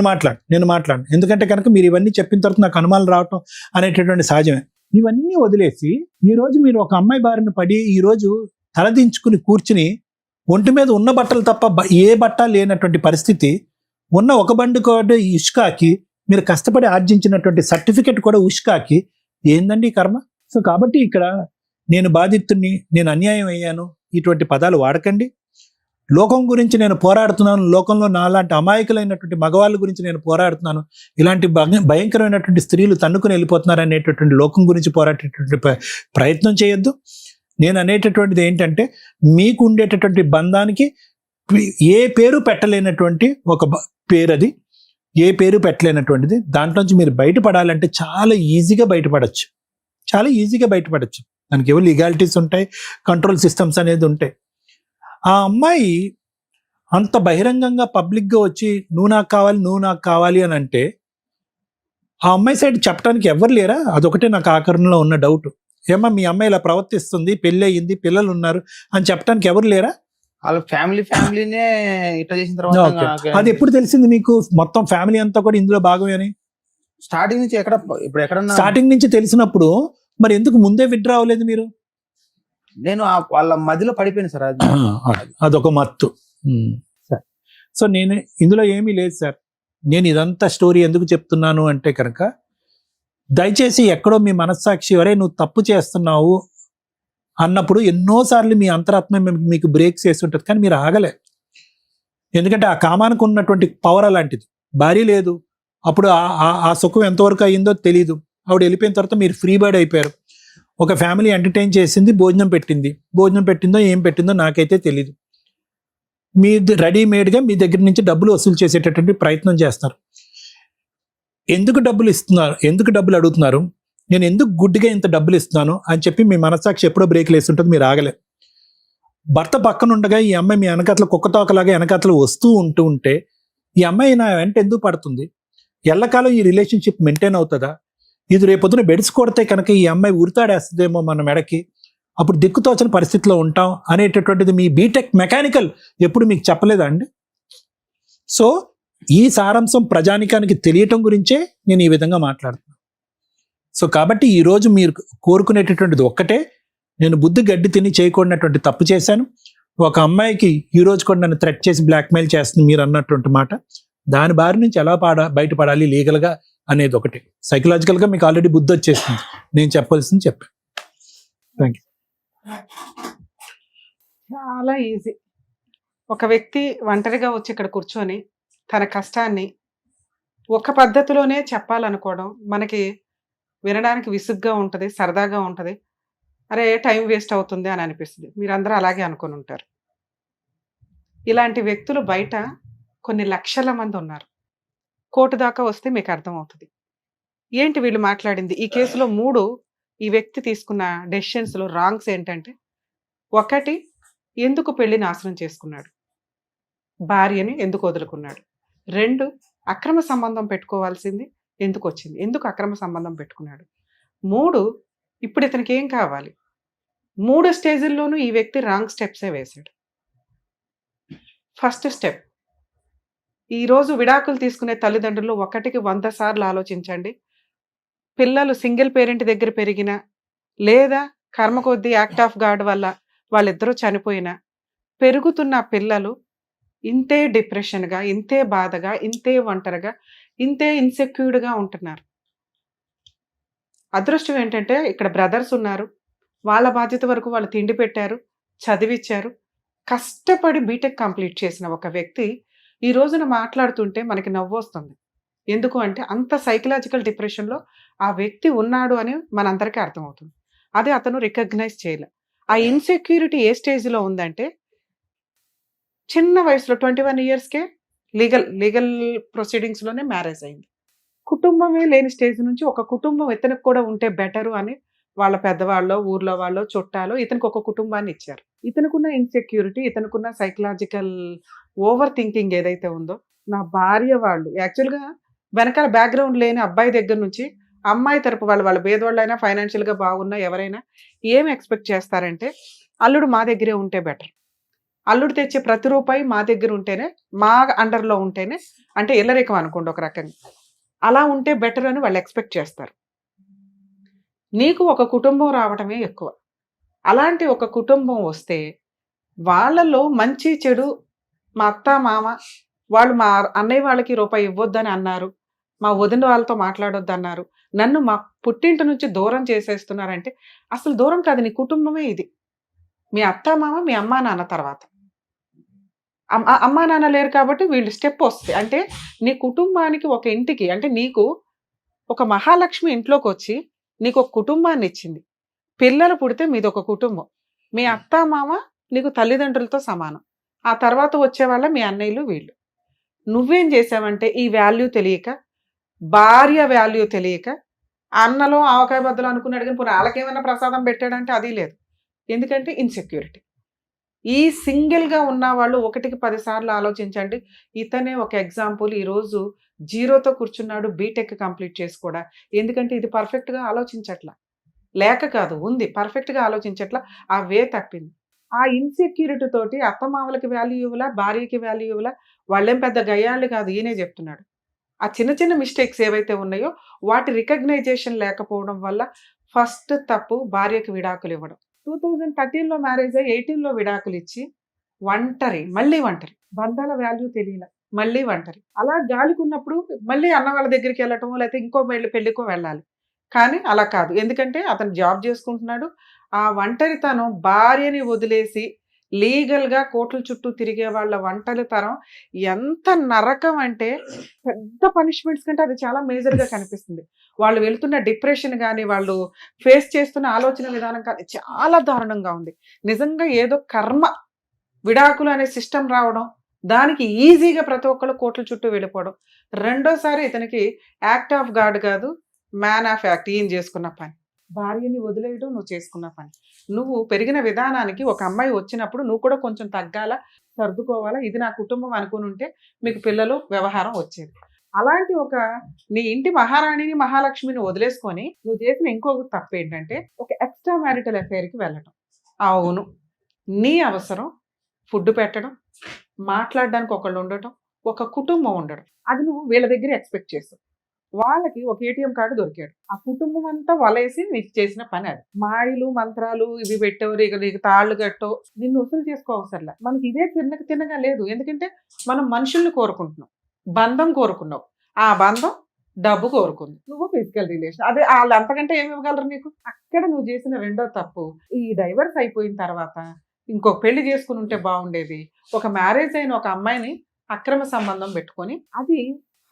మాట్లాడు ఎందుకంటే కనుక మీరు ఇవన్నీ చెప్పిన తర్వాత నాకు అనుమానాలు రావటం అనేటటువంటి సహజమే. ఇవన్నీ వదిలేసి ఈ రోజు మీరు ఒక అమ్మాయి బారిన పడి ఈ రోజు తలదించుకుని కూర్చుని ఒంటి మీద ఉన్న బట్టలు తప్ప ఏ బట్ట లేనటువంటి పరిస్థితి, ఉన్న ఒక బండి కూడా ఇష్కాకి మీరు కష్టపడి ఆర్జించినటువంటి సర్టిఫికెట్ కూడా ఉష్కాకి, ఏందండి కర్మ? సో కాబట్టి ఇక్కడ నేను బాధితుడిని, నేను అన్యాయం అయ్యాను, ఇటువంటి పదాలు వాడకండి. లోకం గురించి నేను పోరాడుతున్నాను, లోకంలో నాలాంటి అమాయకులైనటువంటి మగవాళ్ళ గురించి నేను పోరాడుతున్నాను, ఇలాంటి భయంకరమైనటువంటి స్త్రీలు తన్నుకుని వెళ్ళిపోతున్నారు అనేటటువంటి లోకం గురించి పోరాడేటటువంటి ప్రయత్నం చేయొద్దు. నేను అనేటటువంటిది ఏంటంటే మీకు ఉండేటటువంటి బంధానికి ఏ పేరు పెట్టలేనటువంటి ఒక పేరు, అది ఏ పేరు పెట్టలేనటువంటిది. దాంట్లోంచి మీరు బయటపడాలంటే చాలా ఈజీగా బయటపడచ్చు. దానికి ఏవో లీగాలిటీస్ ఉంటాయి, కంట్రోల్ సిస్టమ్స్ అనేది ఉంటాయి. ఆ అమ్మాయి అంత బహిరంగంగా పబ్లిక్గా వచ్చి నువ్వు నాకు కావాలి అని అంటే ఆ అమ్మాయి సైడ్ చెప్పడానికి ఎవరు లేరా? అదొకటే నాకు ఆకరణలో ఉన్న డౌట్. ఏమా మీ అమ్మాయి ఇలా ప్రవర్తిస్తుంది, పెళ్ళి అయ్యింది, పిల్లలు ఉన్నారు అని చెప్పడానికి ఎవరు లేరా? వాళ్ళ ఫ్యామిలీనే ఇట్లా చేసిన తర్వాత అది ఎప్పుడు తెలిసింది మీకు మొత్తం ఫ్యామిలీ అంతా కూడా ఇందులో భాగమే అని? స్టార్టింగ్ నుంచి ఎక్కడన్నా స్టార్టింగ్ నుంచి తెలిసినప్పుడు మరి ఎందుకు ముందే విత్డ్రా అవ్వలేదు మీరు? నేను వాళ్ళ మధ్యలో పడిపోయాను సార్. అదొక మత్తు. సార్ సో నేను ఇందులో ఏమీ లేదు సార్. నేను ఇదంతా స్టోరీ ఎందుకు చెప్తున్నాను అంటే కనుక దయచేసి ఎక్కడో మీ మనస్సాక్షి వరే నువ్వు తప్పు చేస్తున్నావు అన్నప్పుడు ఎన్నోసార్లు మీ అంతరాత్మ మీకు బ్రేక్స్ చేసి ఉంటుంది, కానీ మీరు ఆగలే. ఎందుకంటే ఆ కామానికి ఉన్నటువంటి పవర్ అలాంటిది. భార్య లేదు, అప్పుడు ఆ సుఖం ఎంతవరకు అయ్యిందో తెలీదు. ఆవిడ వెళ్ళిపోయిన తర్వాత మీరు ఫ్రీ బర్డ్ అయిపోయారు. ఒక ఫ్యామిలీ ఎంటర్టైన్ చేసింది, భోజనం పెట్టిందో ఏం పెట్టిందో నాకైతే తెలీదు. మీ రెడీమేడ్గా మీ దగ్గర నుంచి డబ్బులు వసూలు చేసేటటువంటి ప్రయత్నం చేస్తారు. ఎందుకు డబ్బులు అడుగుతున్నారు, నేను ఎందుకు గుడ్డిగా ఇంత డబ్బులు ఇస్తున్నాను అని చెప్పి మీ మనస్సాక్షి ఎప్పుడో బ్రేక్లు వేస్తుంటుంది, మీరు ఆగలే. భర్త పక్కన ఉండగా ఈ అమ్మాయి మీ వెనకాతల కుక్కతోకలాగా వెనకాతలు వస్తూ ఉంటే ఈ అమ్మాయి నా వెంట ఎందుకు పడుతుంది? ఎల్లకాలం ఈ రిలేషన్షిప్ మెయింటైన్ అవుతుందా? ఇది రేపొద్దున బెడ్స్ కొడితే కనుక ఈ అమ్మాయి ఉరితాడేస్తుందేమో మన మెడకి, అప్పుడు దిక్కుతోచని పరిస్థితిలో ఉంటాం అనేటటువంటిది మీ బీటెక్ మెకానికల్ ఎప్పుడు మీకు చెప్పలేదా అండి? సో ఈ సారాంశం ప్రజానికానికి తెలియటం గురించే నేను ఈ విధంగా మాట్లాడుతున్నాను. సో కాబట్టి ఈరోజు మీరు కోరుకునేటటువంటిది ఒక్కటే, నేను బుద్ధి గడ్డి తిని చేయకూడనటువంటి తప్పు చేశాను. ఒక అమ్మాయికి ఈ రోజు కూడా నన్ను థ్రెట్ చేసి బ్లాక్మెయిల్ చేస్తుంది మీరు అన్నటువంటి మాట. దాని బారి నుంచి ఎలా బయటపడాలి లీగల్గా అనేది ఒకటి. సైకలాజికల్గా మీకు ఆల్రెడీ బుద్ధి వచ్చేస్తుంది. నేను చెప్పాల్సింది చెప్పాను. Thank you. చాలా ఈజీ. ఒక వ్యక్తి ఒంటరిగా వచ్చి ఇక్కడ కూర్చొని తన కష్టాన్ని ఒక పద్ధతిలోనే చెప్పాలనుకోవడం మనకి వినడానికి విసుగ్గా ఉంటుంది, సరదాగా ఉంటుంది. అరే టైం వేస్ట్ అవుతుంది అని అనిపిస్తుంది. మీరందరూ అలాగే అనుకుని ఉంటారు. ఇలాంటి వ్యక్తులు బయట కొన్ని లక్షల మంది ఉన్నారు. కోర్టు దాకా వస్తే మీకు అర్థమవుతుంది ఏంటి వీళ్ళు మాట్లాడింది. ఈ కేసులో 3 ఈ వ్యక్తి తీసుకున్న డెసిషన్స్లో రాంగ్స్ ఏంటంటే, 1 ఎందుకు పెళ్లి నాశనం చేసుకున్నాడు, భార్యని ఎందుకు వదులుకున్నాడు. 2 అక్రమ సంబంధం పెట్టుకోవాల్సింది ఎందుకు వచ్చింది, ఎందుకు అక్రమ సంబంధం పెట్టుకున్నాడు. 3 ఇప్పుడు ఇతనికి ఏం కావాలి. 3 స్టేజ్ల్లోనూ ఈ వ్యక్తి రాంగ్ స్టెప్సే వేశాడు. ఫస్ట్ స్టెప్, ఈరోజు విడాకులు తీసుకునే తల్లిదండ్రులు 1కి 100 సార్లు ఆలోచించండి. పిల్లలు సింగిల్ పేరెంట్ దగ్గర పెరిగినా లేదా కర్మ కొద్దీ యాక్ట్ ఆఫ్ గాడ్ వల్ల వాళ్ళిద్దరూ చనిపోయినా పెరుగుతున్న పిల్లలు ఇంతే డిప్రెషన్గా, ఇంతే బాధగా, ఇంతే ఒంటరిగా, ఇంతే ఇన్సెక్యూర్డ్గా ఉంటున్నారు. అదృష్టం ఏంటంటే ఇక్కడ బ్రదర్స్ ఉన్నారు. వాళ్ళ బాధ్యత వరకు వాళ్ళు తిండి పెట్టారు, చదివిచ్చారు. కష్టపడి బీటెక్ కంప్లీట్ చేసిన ఒక వ్యక్తి ఈ రోజున మాట్లాడుతుంటే మనకి నవ్వు వస్తుంది. ఎందుకు అంటే అంత సైకలాజికల్ డిప్రెషన్లో ఆ వ్యక్తి ఉన్నాడు అని మనందరికీ అర్థమవుతుంది. అదే అతను రికగ్నైజ్ చేయలే. ఆ ఇన్సెక్యూరిటీ ఏ స్టేజ్లో ఉందంటే, చిన్న వయసులో 21 ఇయర్స్కే లీగల్ ప్రొసీడింగ్స్లోనే మ్యారేజ్ అయింది. కుటుంబమే లేని స్టేజ్ నుంచి ఒక కుటుంబం ఇతనికి కూడా ఉంటే బెటరు అని వాళ్ళ పెద్దవాళ్ళు, ఊర్లో వాళ్ళు, చుట్టాలు ఇతనికి ఒక కుటుంబాన్ని ఇచ్చారు. ఇతనుకున్న ఇన్సెక్యూరిటీ, ఇతనుకున్న సైకలాజికల్ ఓవర్ థింకింగ్ ఏదైతే ఉందో, నా భార్య వాళ్ళు యాక్చువల్గా వెనకాల బ్యాక్గ్రౌండ్ లేని అబ్బాయి దగ్గర నుంచి అమ్మాయి తరపు వాళ్ళ పేదవాళ్ళైనా ఫైనాన్షియల్గా బాగున్నా ఎవరైనా ఏం ఎక్స్పెక్ట్ చేస్తారంటే అల్లుడు మా దగ్గరే ఉంటే బెటర్, అల్లుడు తెచ్చే ప్రతి రూపాయి మా దగ్గర ఉంటేనే, మా అండర్లో ఉంటేనే, అంటే ఇల్లరికం అనుకోండి ఒక రకంగా, అలా ఉంటే బెటర్ అని వాళ్ళు ఎక్స్పెక్ట్ చేస్తారు. నీకు ఒక కుటుంబం రావటమే ఎక్కువ. అలాంటి ఒక కుటుంబం వస్తే వాళ్ళలో మంచి చెడు, మా అత్త మామ వాళ్ళు మా అన్నయ్య వాళ్ళకి రూపాయి ఇవ్వొద్దని అన్నారు, మా వదిన వాళ్ళతో మాట్లాడొద్దు అన్నారు, నన్ను మా పుట్టింటి నుంచి దూరం చేసేస్తున్నారంటే అసలు దూరం కాదు, నీ కుటుంబమే ఇది. మీ అత్త మామ, మీ అమ్మా నాన్న తర్వాత. అమ్మా నాన్న లేరు కాబట్టి వీళ్ళు స్టెప్ వస్తాయి. అంటే నీ కుటుంబానికి, ఒక ఇంటికి, అంటే నీకు ఒక మహాలక్ష్మి ఇంట్లోకి వచ్చి నీకు ఒక కుటుంబాన్ని ఇచ్చింది. పిల్లలు పుడితే మీది ఒక కుటుంబం. మీ అత్త మామ నీకు తల్లిదండ్రులతో సమానం. ఆ తర్వాత వచ్చేవాళ్ళ మీ అన్నయ్యలు వీళ్ళు. నువ్వేం చేసావంటే ఈ వాల్యూ తెలియక, భార్య వాల్యూ తెలియక, అన్నలో ఆవకాయ బద్దలు అనుకున్నాడు కానీ పోనీ వాళ్ళకేమైనా ప్రసాదం పెట్టాడంటే అది లేదు. ఎందుకంటే ఇన్సెక్యూరిటీ. ఈ సింగిల్గా ఉన్న వాళ్ళు 1కి 10 సార్లు ఆలోచించండి. ఇతనే ఒక ఎగ్జాంపుల్. ఈరోజు జీరోతో కూర్చున్నాడు, బీటెక్ కంప్లీట్ చేసి కూడా. ఎందుకంటే ఇది పర్ఫెక్ట్గా ఆలోచించట్లా, లేక కాదు, ఉంది, పర్ఫెక్ట్గా ఆలోచించట్లా, ఆ వే తప్పింది. ఆ ఇన్సెక్యూరిటీ తోటి అత్తమామలకి వాల్యూ ఇవ్వలా, భార్యకి వాల్యూ ఇవ్వలా. వాళ్ళేం పెద్ద గయ్యాళ్ళు కాదు, ఈయనే చెప్తున్నాడు. ఆ చిన్న చిన్న మిస్టేక్స్ ఏవైతే ఉన్నాయో వాటి రికగ్నైజేషన్ లేకపోవడం వల్ల ఫస్ట్ తప్పు భార్యకి విడాకులు ఇవ్వడం. 2013లో మ్యారేజ్ అయ్యి 18లో విడాకులు ఇచ్చి మళ్ళీ ఒంటరి, బంధాల వాల్యూ తెలియల, మళ్ళీ ఒంటరి. అలా గాలికున్నప్పుడు మళ్ళీ అన్న వాళ్ళ దగ్గరికి వెళ్ళటమో లేకపోతే ఇంకో పెళ్ళికో వెళ్ళాలి. కానీ అలా కాదు, ఎందుకంటే అతను జాబ్ చేసుకుంటున్నాడు. ఆ ఒంటరితనం, భార్యని వదిలేసి లీగల్గా కోట్ల చుట్టూ తిరిగే వాళ్ళ ఒంటరితనం ఎంత నరకం అంటే, పెద్ద పనిష్మెంట్స్ కంటే అది చాలా మేజర్గా కనిపిస్తుంది. వాళ్ళు వెళ్తున్న డిప్రెషన్ కానీ, వాళ్ళు ఫేస్ చేస్తున్న ఆలోచన విధానం కానీ చాలా దారుణంగా ఉంది. నిజంగా ఏదో కర్మ, విడాకులు అనే సిస్టమ్ రావడం, దానికి ఈజీగా ప్రతి ఒక్కళ్ళు కోట్ల చుట్టూ వెళ్ళిపోవడం. రెండోసారి ఇతనికి యాక్ట్ ఆఫ్ గాడ్ కాదు, మ్యాన్ ఆఫ్ యాక్ట్. ఈయన చేసుకున్న పని, భార్యని వదిలేయడం నువ్వు చేసుకున్న పని. నువ్వు పెరిగిన విధానానికి ఒక అమ్మాయి వచ్చినప్పుడు నువ్వు కూడా కొంచెం తగ్గాల, సర్దుకోవాలా. ఇది నా కుటుంబం అనుకుని ఉంటే మీకు పిల్లలు, వ్యవహారం వచ్చేది. అలాంటి ఒక నీ ఇంటి మహారాణిని, మహాలక్ష్మిని వదిలేసుకొని నువ్వు చేసిన ఇంకొక తప్పు ఏంటంటే ఒక ఎక్స్ట్రా మ్యారిటల్ అఫైర్కి వెళ్ళటం. అవును, నీ అవసరం ఫుడ్ పెట్టడం, మాట్లాడడానికి ఒకళ్ళు ఉండటం, ఒక కుటుంబం ఉండడం, అది నువ్వు వీళ్ళ దగ్గర ఎక్స్పెక్ట్ చేస్తావు. వాళ్ళకి ఒక ఏటీఎం కార్డు దొరికాడు, ఆ కుటుంబం అంతా వలేసి నీకు చేసిన పని అది. మాయలు మంత్రాలు ఇవి పెట్టావు, నీకు తాళ్ళు కట్టో, నిన్ను వసూలు చేసుకోవసరలా. మనకి ఇదే తిన్నగా లేదు. ఎందుకంటే మనం మనుషుల్ని కోరుకుంటున్నాం, బంధం కోరుకున్నావు, ఆ బంధం డబ్బు కోరుకుంది, నువ్వు ఫిజికల్ రిలేషన్. అదే వాళ్ళు అంతకంటే ఏమి ఇవ్వగలరు నీకు? అక్కడ నువ్వు చేసిన రెండో తప్పు. ఈ డైవర్స్ అయిపోయిన తర్వాత ఇంకొక పెళ్లి చేసుకుని ఉంటే బాగుండేది. ఒక మ్యారేజ్ అయిన ఒక అమ్మాయిని అక్రమ సంబంధం పెట్టుకొని అది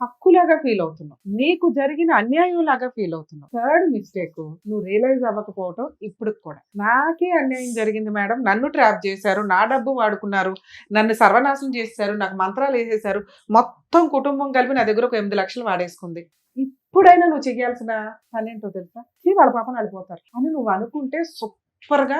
హక్కులాగా ఫీల్ అవుతున్నావు, నీకు జరిగిన అన్యాయం లాగా ఫీల్ అవుతున్నావు. థర్డ్ మిస్టేక్, నువ్వు రియలైజ్ అవ్వకపోవటం. ఇప్పుడు కూడా నాకే అన్యాయం జరిగింది మేడం, నన్ను ట్రాప్ చేశారు, నా డబ్బు వాడుకున్నారు, నన్ను సర్వనాశనం చేశారు, నాకు మంత్రాలు వేసేశారు, మొత్తం కుటుంబం కలిపి నా దగ్గర ఒక 8 లక్షలు వాడేసుకుంది. ఇప్పుడైనా నువ్వు చేయాల్సిన పని ఏంటో తెలుసా? వాళ్ళ పాపను అడిపోతారు అని నువ్వు అనుకుంటే సూపర్గా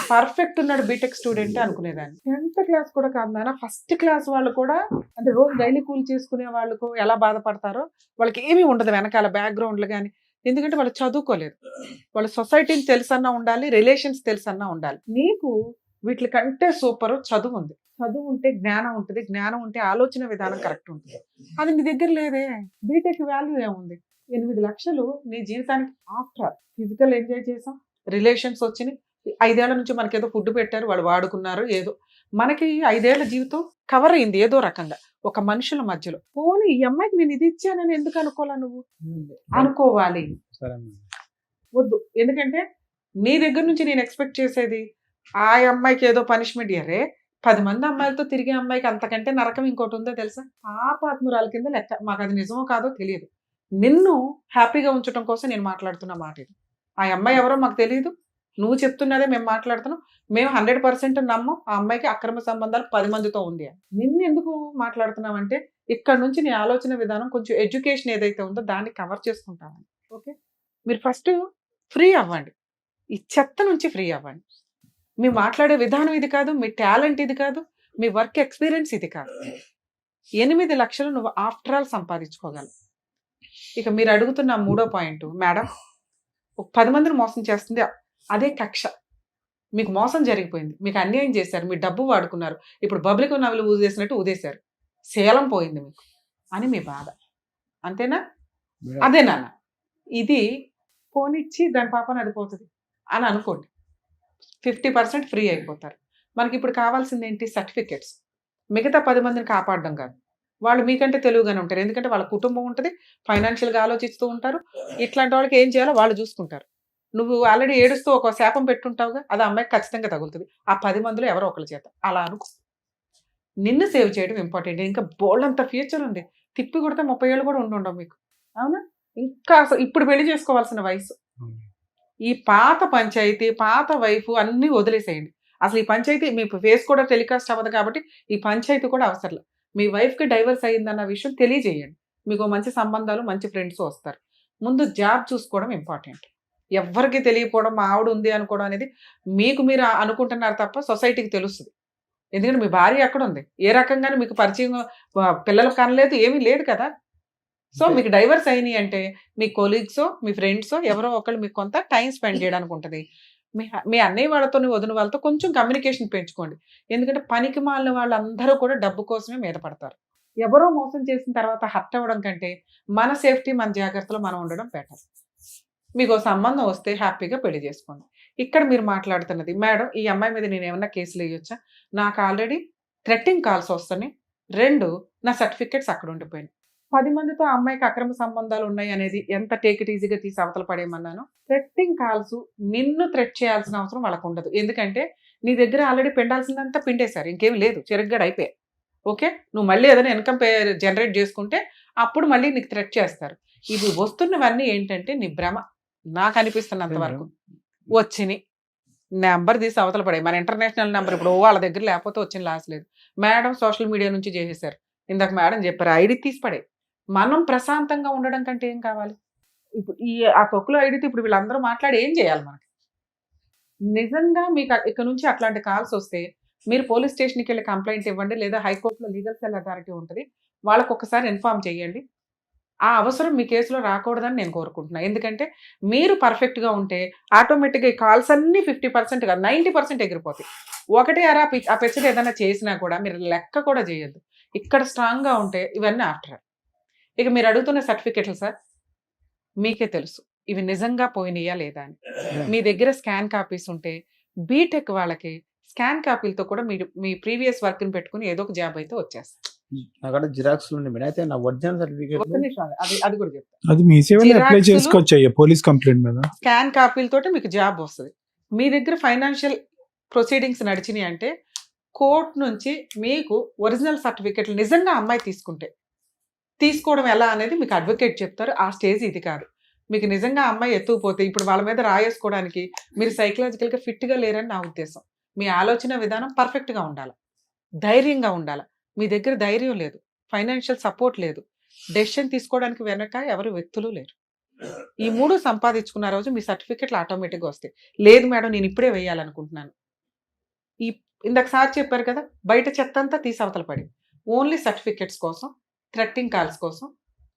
పర్ఫెక్ట్ ఉన్నాడు బీటెక్ స్టూడెంట్ అనుకునేదాన్ని. 10th క్లాస్ కూడా కాదు నాన్న, ఫస్ట్ క్లాస్ వాళ్ళు కూడా, అంటే రోజు డైలీ కూల్ చేసుకునే వాళ్ళకు ఎలా బాధపడతారో వాళ్ళకి ఏమీ ఉండదు వెనకాల బ్యాక్గ్రౌండ్లు కానీ. ఎందుకంటే వాళ్ళు చదువుకోలేదు, వాళ్ళ సొసైటీని తెలుసన్నా ఉండాలి, రిలేషన్స్ తెలుసన్నా ఉండాలి. నీకు వీటి కంటే సూపర్ చదువు ఉంది. చదువు ఉంటే జ్ఞానం ఉంటుంది, జ్ఞానం ఉంటే ఆలోచన విధానం కరెక్ట్ ఉంటుంది. అది నీ దగ్గర లేదే. బీటెక్ వాల్యూ ఏముంది? 8 లక్షలు నీ జీవితానికి ఆఫ్టర్ ఫిజికల్ ఎంజాయ్ చేసాం, రిలేషన్స్ వచ్చినాయి, 5 ఏళ్ల నుంచి మనకేదో ఫుడ్ పెట్టారు, వాళ్ళు వాడుకున్నారు, ఏదో మనకి 5 ఏళ్ల జీవితం కవర్ అయింది ఏదో రకంగా ఒక మనుషుల మధ్యలో. పోనీ ఈ అమ్మాయికి నేను ఇది ఇచ్చానని ఎందుకు అనుకోవాలా? నువ్వు అనుకోవాలి, వద్దు. ఎందుకంటే నీ దగ్గర నుంచి నేను ఎక్స్పెక్ట్ చేసేది ఆ అమ్మాయికి ఏదో పనిష్మెంట్ ఇయ్యరే. 10 మంది అమ్మాయిలతో తిరిగే అమ్మాయికి అంతకంటే నరకం ఇంకోటి ఉందో తెలుసా? పాపాత్మురాల కింద లెక్క. మాకు అది నిజమో కాదో తెలియదు. నిన్ను హ్యాపీగా ఉంచడం కోసం నేను మాట్లాడుతున్న మాట ఇది. ఆ అమ్మాయి ఎవరో మాకు తెలియదు, నువ్వు చెప్తున్నదే మేము మాట్లాడుతున్నాం. మేము 100% నమ్మం ఆ అమ్మాయికి అక్రమ సంబంధాలు 10 మందితో ఉంది అని. నిన్ను ఎందుకు మాట్లాడుతున్నామంటే ఇక్కడ నుంచి నీ ఆలోచన విధానం, కొంచెం ఎడ్యుకేషన్ ఏదైతే ఉందో దాన్ని కవర్ చేసుకుంటామని. ఓకే, మీరు ఫస్ట్ ఫ్రీ అవ్వండి, ఈ చెత్త నుంచి ఫ్రీ అవ్వండి. మీ మాట్లాడే విధానం ఇది కాదు, మీ టాలెంట్ ఇది కాదు, మీ వర్క్ ఎక్స్పీరియన్స్ ఇది కాదు. 8 లక్షలు నువ్వు ఆఫ్టర్ ఆల్ సంపాదించుకోగలవు. ఇక మీరు అడుగుతున్న 3వ పాయింట్ మేడం, ఒక 10 మందిని మోసం చేస్తుంది అదే కక్ష. మీకు మోసం జరిగిపోయింది, మీకు అన్యాయం చేశారు, మీ డబ్బు వాడుకున్నారు, ఇప్పుడు పబ్లిక్ నవ్వులు ఊదేసినట్టు ఊదేశారు, శీలం పోయింది మీకు అని మీ బాధ, అంతేనా? అదే నాన్న, ఇది పోనిచ్చి దాని పాపని అది పోతుంది అని అనుకోండి, 50% ఫ్రీ అయిపోతారు. మనకి ఇప్పుడు కావాల్సింది ఏంటి? సర్టిఫికెట్స్. మిగతా 10 మందిని కాపాడడం కాదు, వాళ్ళు మీకంటే తెలుగుగానే ఉంటారు, ఎందుకంటే వాళ్ళ కుటుంబం ఉంటుంది, ఫైనాన్షియల్గా ఆలోచిస్తూ ఉంటారు, ఇట్లాంటి వాళ్ళకి ఏం చేయాలో వాళ్ళు చూసుకుంటారు. నువ్వు ఆల్రెడీ ఏడుస్తూ ఒక శాపం పెట్టుంటావుగా, అది ఆ అమ్మాయికి ఖచ్చితంగా తగులుతుంది ఆ 10 మందిలో ఎవరో ఒకరి చేత. అలా అనుకో, నిన్ను సేవ్ చేయడం ఇంపార్టెంట్. ఇంకా బోల్డంత ఫ్యూచర్ ఉంది, తిప్పి కొడితే 30 ఏళ్ళు కూడా ఉండవు మీకు, అవునా? ఇంకా అసలు ఇప్పుడు పెళ్లి చేసుకోవాల్సిన వయసు. ఈ పాత పంచాయతీ, పాత వైఫ్ అన్నీ వదిలేసేయండి. అసలు ఈ పంచాయతీ మీ ఫేస్ కూడా టెలికాస్ట్ అవ్వదు కాబట్టి ఈ పంచాయతీ కూడా అవసరం లేదు. మీ వైఫ్కి డైవర్స్ అయ్యిందన్న విషయం తెలియజేయండి, మీకు మంచి సంబంధాలు, మంచి ఫ్రెండ్స్ వస్తారు. ముందు జాబ్ చూసుకోవడం ఇంపార్టెంట్. ఎవ్వరికి తెలియకపోవడం, మా ఆవిడ ఉంది అనుకోవడం అనేది మీకు మీరు అనుకుంటున్నారు తప్ప సొసైటీకి తెలుస్తుంది. ఎందుకంటే మీ భార్య ఎక్కడ ఉంది, ఏ రకంగానే మీకు పరిచయం, పిల్లలు కనలేదు, ఏమీ లేదు కదా. సో మీకు డైవర్స్ అయినాయి అంటే మీ కొలీగ్సో, మీ ఫ్రెండ్సో ఎవరో ఒకళ్ళు మీకు కొంత టైం స్పెండ్ చేయడానికి ఉంటుంది. మీ అన్నయ్య వాళ్ళతో, వదిన వాళ్ళతో కొంచెం కమ్యూనికేషన్ పెంచుకోండి. ఎందుకంటే పనికి మాలిన వాళ్ళందరూ కూడా డబ్బు కోసమే మీద పడతారు. ఎవరో మోసం చేసిన తర్వాత హర్ట్ అవ్వడం కంటే మన సేఫ్టీ, మన జాగ్రత్తలో మనం ఉండడం బెటర్. మీకు సంబంధం వస్తే హ్యాపీగా పెళ్లి చేసుకోండి. ఇక్కడ మీరు మాట్లాడుతున్నది, మేడం ఈ అమ్మాయి మీద నేను ఏమన్నా కేసులు వేయొచ్చా? నాకు ఆల్రెడీ థ్రెట్టింగ్ కాల్స్ వస్తున్నాయి, 2 నా సర్టిఫికెట్స్ అక్కడ ఉండిపోయినాయి. 10 మందితో ఆ అమ్మాయికి అక్రమ సంబంధాలు ఉన్నాయి అనేది ఎంత టేక్ ఇట్ ఈజీగా తీసి అవతల పడేయమన్నాను. థ్రెట్టింగ్ కాల్స్ నిన్ను థ్రెట్ చేయాల్సిన అవసరం వాళ్ళకు ఉండదు, ఎందుకంటే నీ దగ్గర ఆల్రెడీ పిండాల్సిందంతా పిండేశారు, ఇంకేం లేదు, చెరుగ్గాడు అయిపోయాయి. ఓకే, నువ్వు మళ్ళీ ఏదైనా ఇన్కమ్ జనరేట్ చేసుకుంటే అప్పుడు మళ్ళీ నీకు థ్రెట్ చేస్తారు. ఇవి వస్తున్నవన్నీ ఏంటంటే నీ భ్రమ, నాకు అనిపిస్తున్నంత వరకు వచ్చినాయి. నెంబర్ తీసి అవతల పడే, మన ఇంటర్నేషనల్ నెంబర్ ఇప్పుడు వాళ్ళ దగ్గర లేకపోతే వచ్చిన లాస్ లేదు. మేడం సోషల్ మీడియా నుంచి చేసేసారు, ఇందాక మేడం చెప్పారు, ఐడి తీసి పడే. మనం ప్రశాంతంగా ఉండడం కంటే ఏం కావాలి? ఇప్పుడు ఆ తొక్కులో ఐడితో ఇప్పుడు వీళ్ళందరూ మాట్లాడి ఏం చేయాలి మనకి? నిజంగా మీకు ఇక్కడ నుంచి అట్లాంటి కాల్స్ వస్తే మీరు పోలీస్ స్టేషన్కి వెళ్ళి కంప్లైంట్ ఇవ్వండి, లేదా హైకోర్టులో లీగల్ సెల్ అథారిటీ ఉంటుంది, వాళ్ళకు ఒకసారి ఇన్ఫార్మ్ చేయండి. ఆ అవసరం మీ కేసులో రాకూడదని నేను కోరుకుంటున్నాను. ఎందుకంటే మీరు పర్ఫెక్ట్గా ఉంటే ఆటోమేటిక్గా ఈ కాల్స్ అన్నీ 50% కాదు 90% ఎగిరిపోతాయి. ఒకటే అరా ఆ పెచ్చడి ఏదైనా చేసినా కూడా మీరు లెక్క కూడా చేయొద్దు. ఇక్కడ స్ట్రాంగ్గా ఉంటే ఇవన్నీ ఆఫ్టర్. ఇక మీరు అడుగుతున్న సర్టిఫికెట్లు సార్ మీకే తెలుసు ఇవి నిజంగా పోయినాయా లేదా అని. మీ దగ్గర స్కాన్ కాపీస్ ఉంటే బీటెక్ వాళ్ళకి స్కాన్ కాపీలతో కూడా మీరు మీ ప్రీవియస్ వర్క్ని పెట్టుకుని ఏదో ఒక జాబ్ అయితే వచ్చేస్తుంది. అక్కడ జిరాక్స్ అయితే నా ఒరిజినల్ సర్టిఫికేట్ అది కూడా చెప్తాను. అది మీ సేవలో అప్లై జిరాక్స్లు, చేసుకోవచ్చు అయ్యా పోలీస్ కంప్లైంట్ మీద. స్కాన్ కాపీలతోటి మీకు జాబ్ వస్తుంది. మీ దగ్గర ఫైనాన్షియల్ ప్రొసీడింగ్స్ నడిచినాయి అంటే కోర్టు నుంచి మీకు ఒరిజినల్ సర్టిఫికెట్లు నిజంగా అమ్మాయి తీసుకుంటే తీసుకోవడం ఎలా అనేది మీకు అడ్వకేట్ చెప్తారు. ఆ స్టేజ్ ఇది కాదు. మీకు నిజంగా అమ్మాయి ఎత్తుకుపోతే ఇప్పుడు వాళ్ళ మీద రాయేసుకోవడానికి మీరు సైకలాజికల్గా ఫిట్గా లేరని నా ఉద్దేశం. మీ ఆలోచన విధానం పర్ఫెక్ట్గా ఉండాలి, ధైర్యంగా ఉండాలి. మీ దగ్గర ధైర్యం లేదు, ఫైనాన్షియల్ సపోర్ట్ లేదు, డెసిషన్ తీసుకోవడానికి వెనక ఎవరు వ్యక్తులు లేరు. ఈ 3 సంపాదించుకున్న రోజు మీ సర్టిఫికెట్లు ఆటోమేటిక్గా వస్తాయి. లేదు మేడం నేను ఇప్పుడే వేయాలనుకుంటున్నాను, ఇందాక సార్ చెప్పారు కదా, బయట చెత్త అంతా తీసి అవతల పడి ఓన్లీ సర్టిఫికెట్స్ కోసం, థ్రెట్టింగ్ కాల్స్ కోసం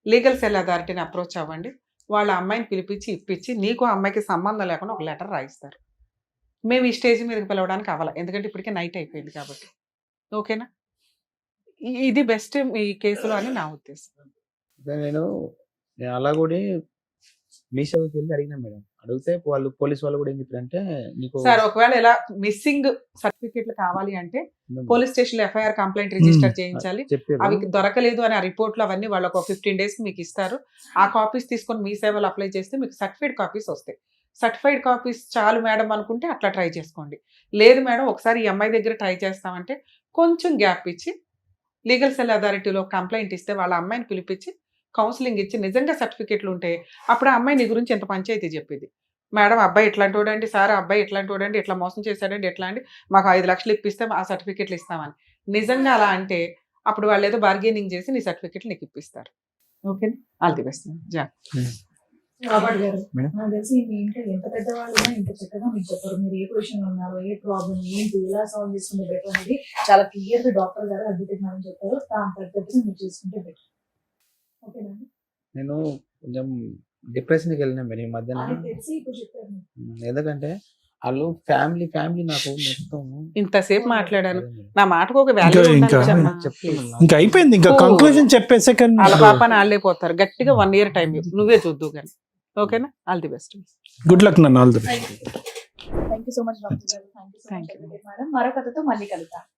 లీగల్ సెల్ అథారిటీని అప్రోచ్ అవ్వండి. వాళ్ళ అమ్మాయిని పిలిపించి ఇప్పించి నీకు అమ్మాయికి సంబంధం లేకుండా ఒక లెటర్ రాయిస్తారు. మేము ఈ స్టేజ్ మీదకి పిలవడానికి అవ్వాలి, ఎందుకంటే ఇప్పటికే నైట్ అయిపోయింది కాబట్టి. ఓకేనా? ఇది బెస్ట్ ఈ కేసులో అని నా ఉద్దేశం. నేను అలా కూడా మీషోకి వెళ్ళి అడిగినా మేడం, అడిగితే వాళ్ళు పోలీస్ వాళ్ళు కూడా ఏం చెప్పారంటే నీకు సార్ ఒకవేళ ఇలా మిస్సింగ్ సర్టిఫికెట్లు కావాలి అంటే పోలీస్ స్టేషన్ లో ఎఫ్ఐఆర్ కంప్లైంట్ రిజిస్టర్ చేయించాలి. అవి దొరకలేదు అని ఆ రిపోర్ట్లు అవన్నీ వాళ్ళు ఒక 15 days మీకు ఇస్తారు. ఆ కాపీస్ తీసుకొని మీ సేవలు అప్లై చేస్తే మీకు సర్టిఫైడ్ కాపీస్ వస్తాయి. సర్టిఫైడ్ కాపీస్ చాలు మేడం అనుకుంటే అట్లా ట్రై చేసుకోండి. లేదు మేడం ఒకసారి ఈ అమ్మాయి దగ్గర ట్రై చేస్తామంటే కొంచెం గ్యాప్ ఇచ్చి లీగల్ సెల్ అథారిటీలో కంప్లైంట్ ఇస్తే వాళ్ళ అమ్మాయిని పిలిపించి కౌన్సిలింగ్ ఇచ్చి నిజంగా సర్టిఫికెట్లు ఉంటే అప్పుడు ఆ అమ్మాయి నీ గురించి ఎంత పంచాయతీ చెప్పింది. మేడం అబ్బాయి ఇట్లాంటి వాడండి, సార్ అబ్బాయి ఇట్లాంటి వాడండి, ఇట్లా మోసం చేశాడండి, ఎట్లా అండి, మాకు 5 లక్షలు ఇప్పిస్తే ఆ సర్టిఫికెట్లు ఇస్తామని నిజంగా అలా అంటే అప్పుడు వాళ్ళు ఏదో బార్గెనింగ్ చేసి నీ సర్టిఫికెట్లు నీకు ఇప్పిస్తారు. ఓకేనా? All the best. రాబర్ట్ గారు, నాకు తెలిసి మీ ఇంట్లో ఎంత పెద్దవాళ్ళు ఉన్నా ఇంత చక్కగా మీకు చెప్పారు. మీరు ఏ పొజిషన్ లో ఉన్నారు, ఏ ప్రాబ్లం ఏంటి, ఎలా సాల్వ్ చేసుకుంటే బెటర్ అనేది చాలా క్లియర్ గా డాక్టర్ గారు అడ్వకేట్ మేడం చెప్పారు. దాని తగ్గట్టుగా మీరు చేసుకుంటే బెటర్. ఓకేనండి. నేను కొంచెం డిప్రెషన్కి వెళ్ళినాం మేడం ఈ మధ్యన. అది తెలిసి ఇప్పుడు చెప్పారు మీరు. ఎందుకంటే వాళ్ళు ఫ్యామిలీ నాకు మొత్తం ఇంతసేపు మాట్లాడాను, అదే మేడం. నా మాటకు ఒక వాల్యూ ఇంకా- చెప్తున్నాను. ఇంకా అయిపోయింది, ఇంకా ఓ. కంక్లూజన్ చెప్పేసే కానీ వాళ్ళ పాపని వాళ్ళైపోతారు. గట్టిగా 1 year టైం నువ్వే చూద్దు కానీ. ఓకేనా? All the best. Good luck నన్ను, all the best. Thank you so much doctor గారు. Thank you so Thank much you. Madam. మరో కథతో మళ్ళీ కలుద్దాం.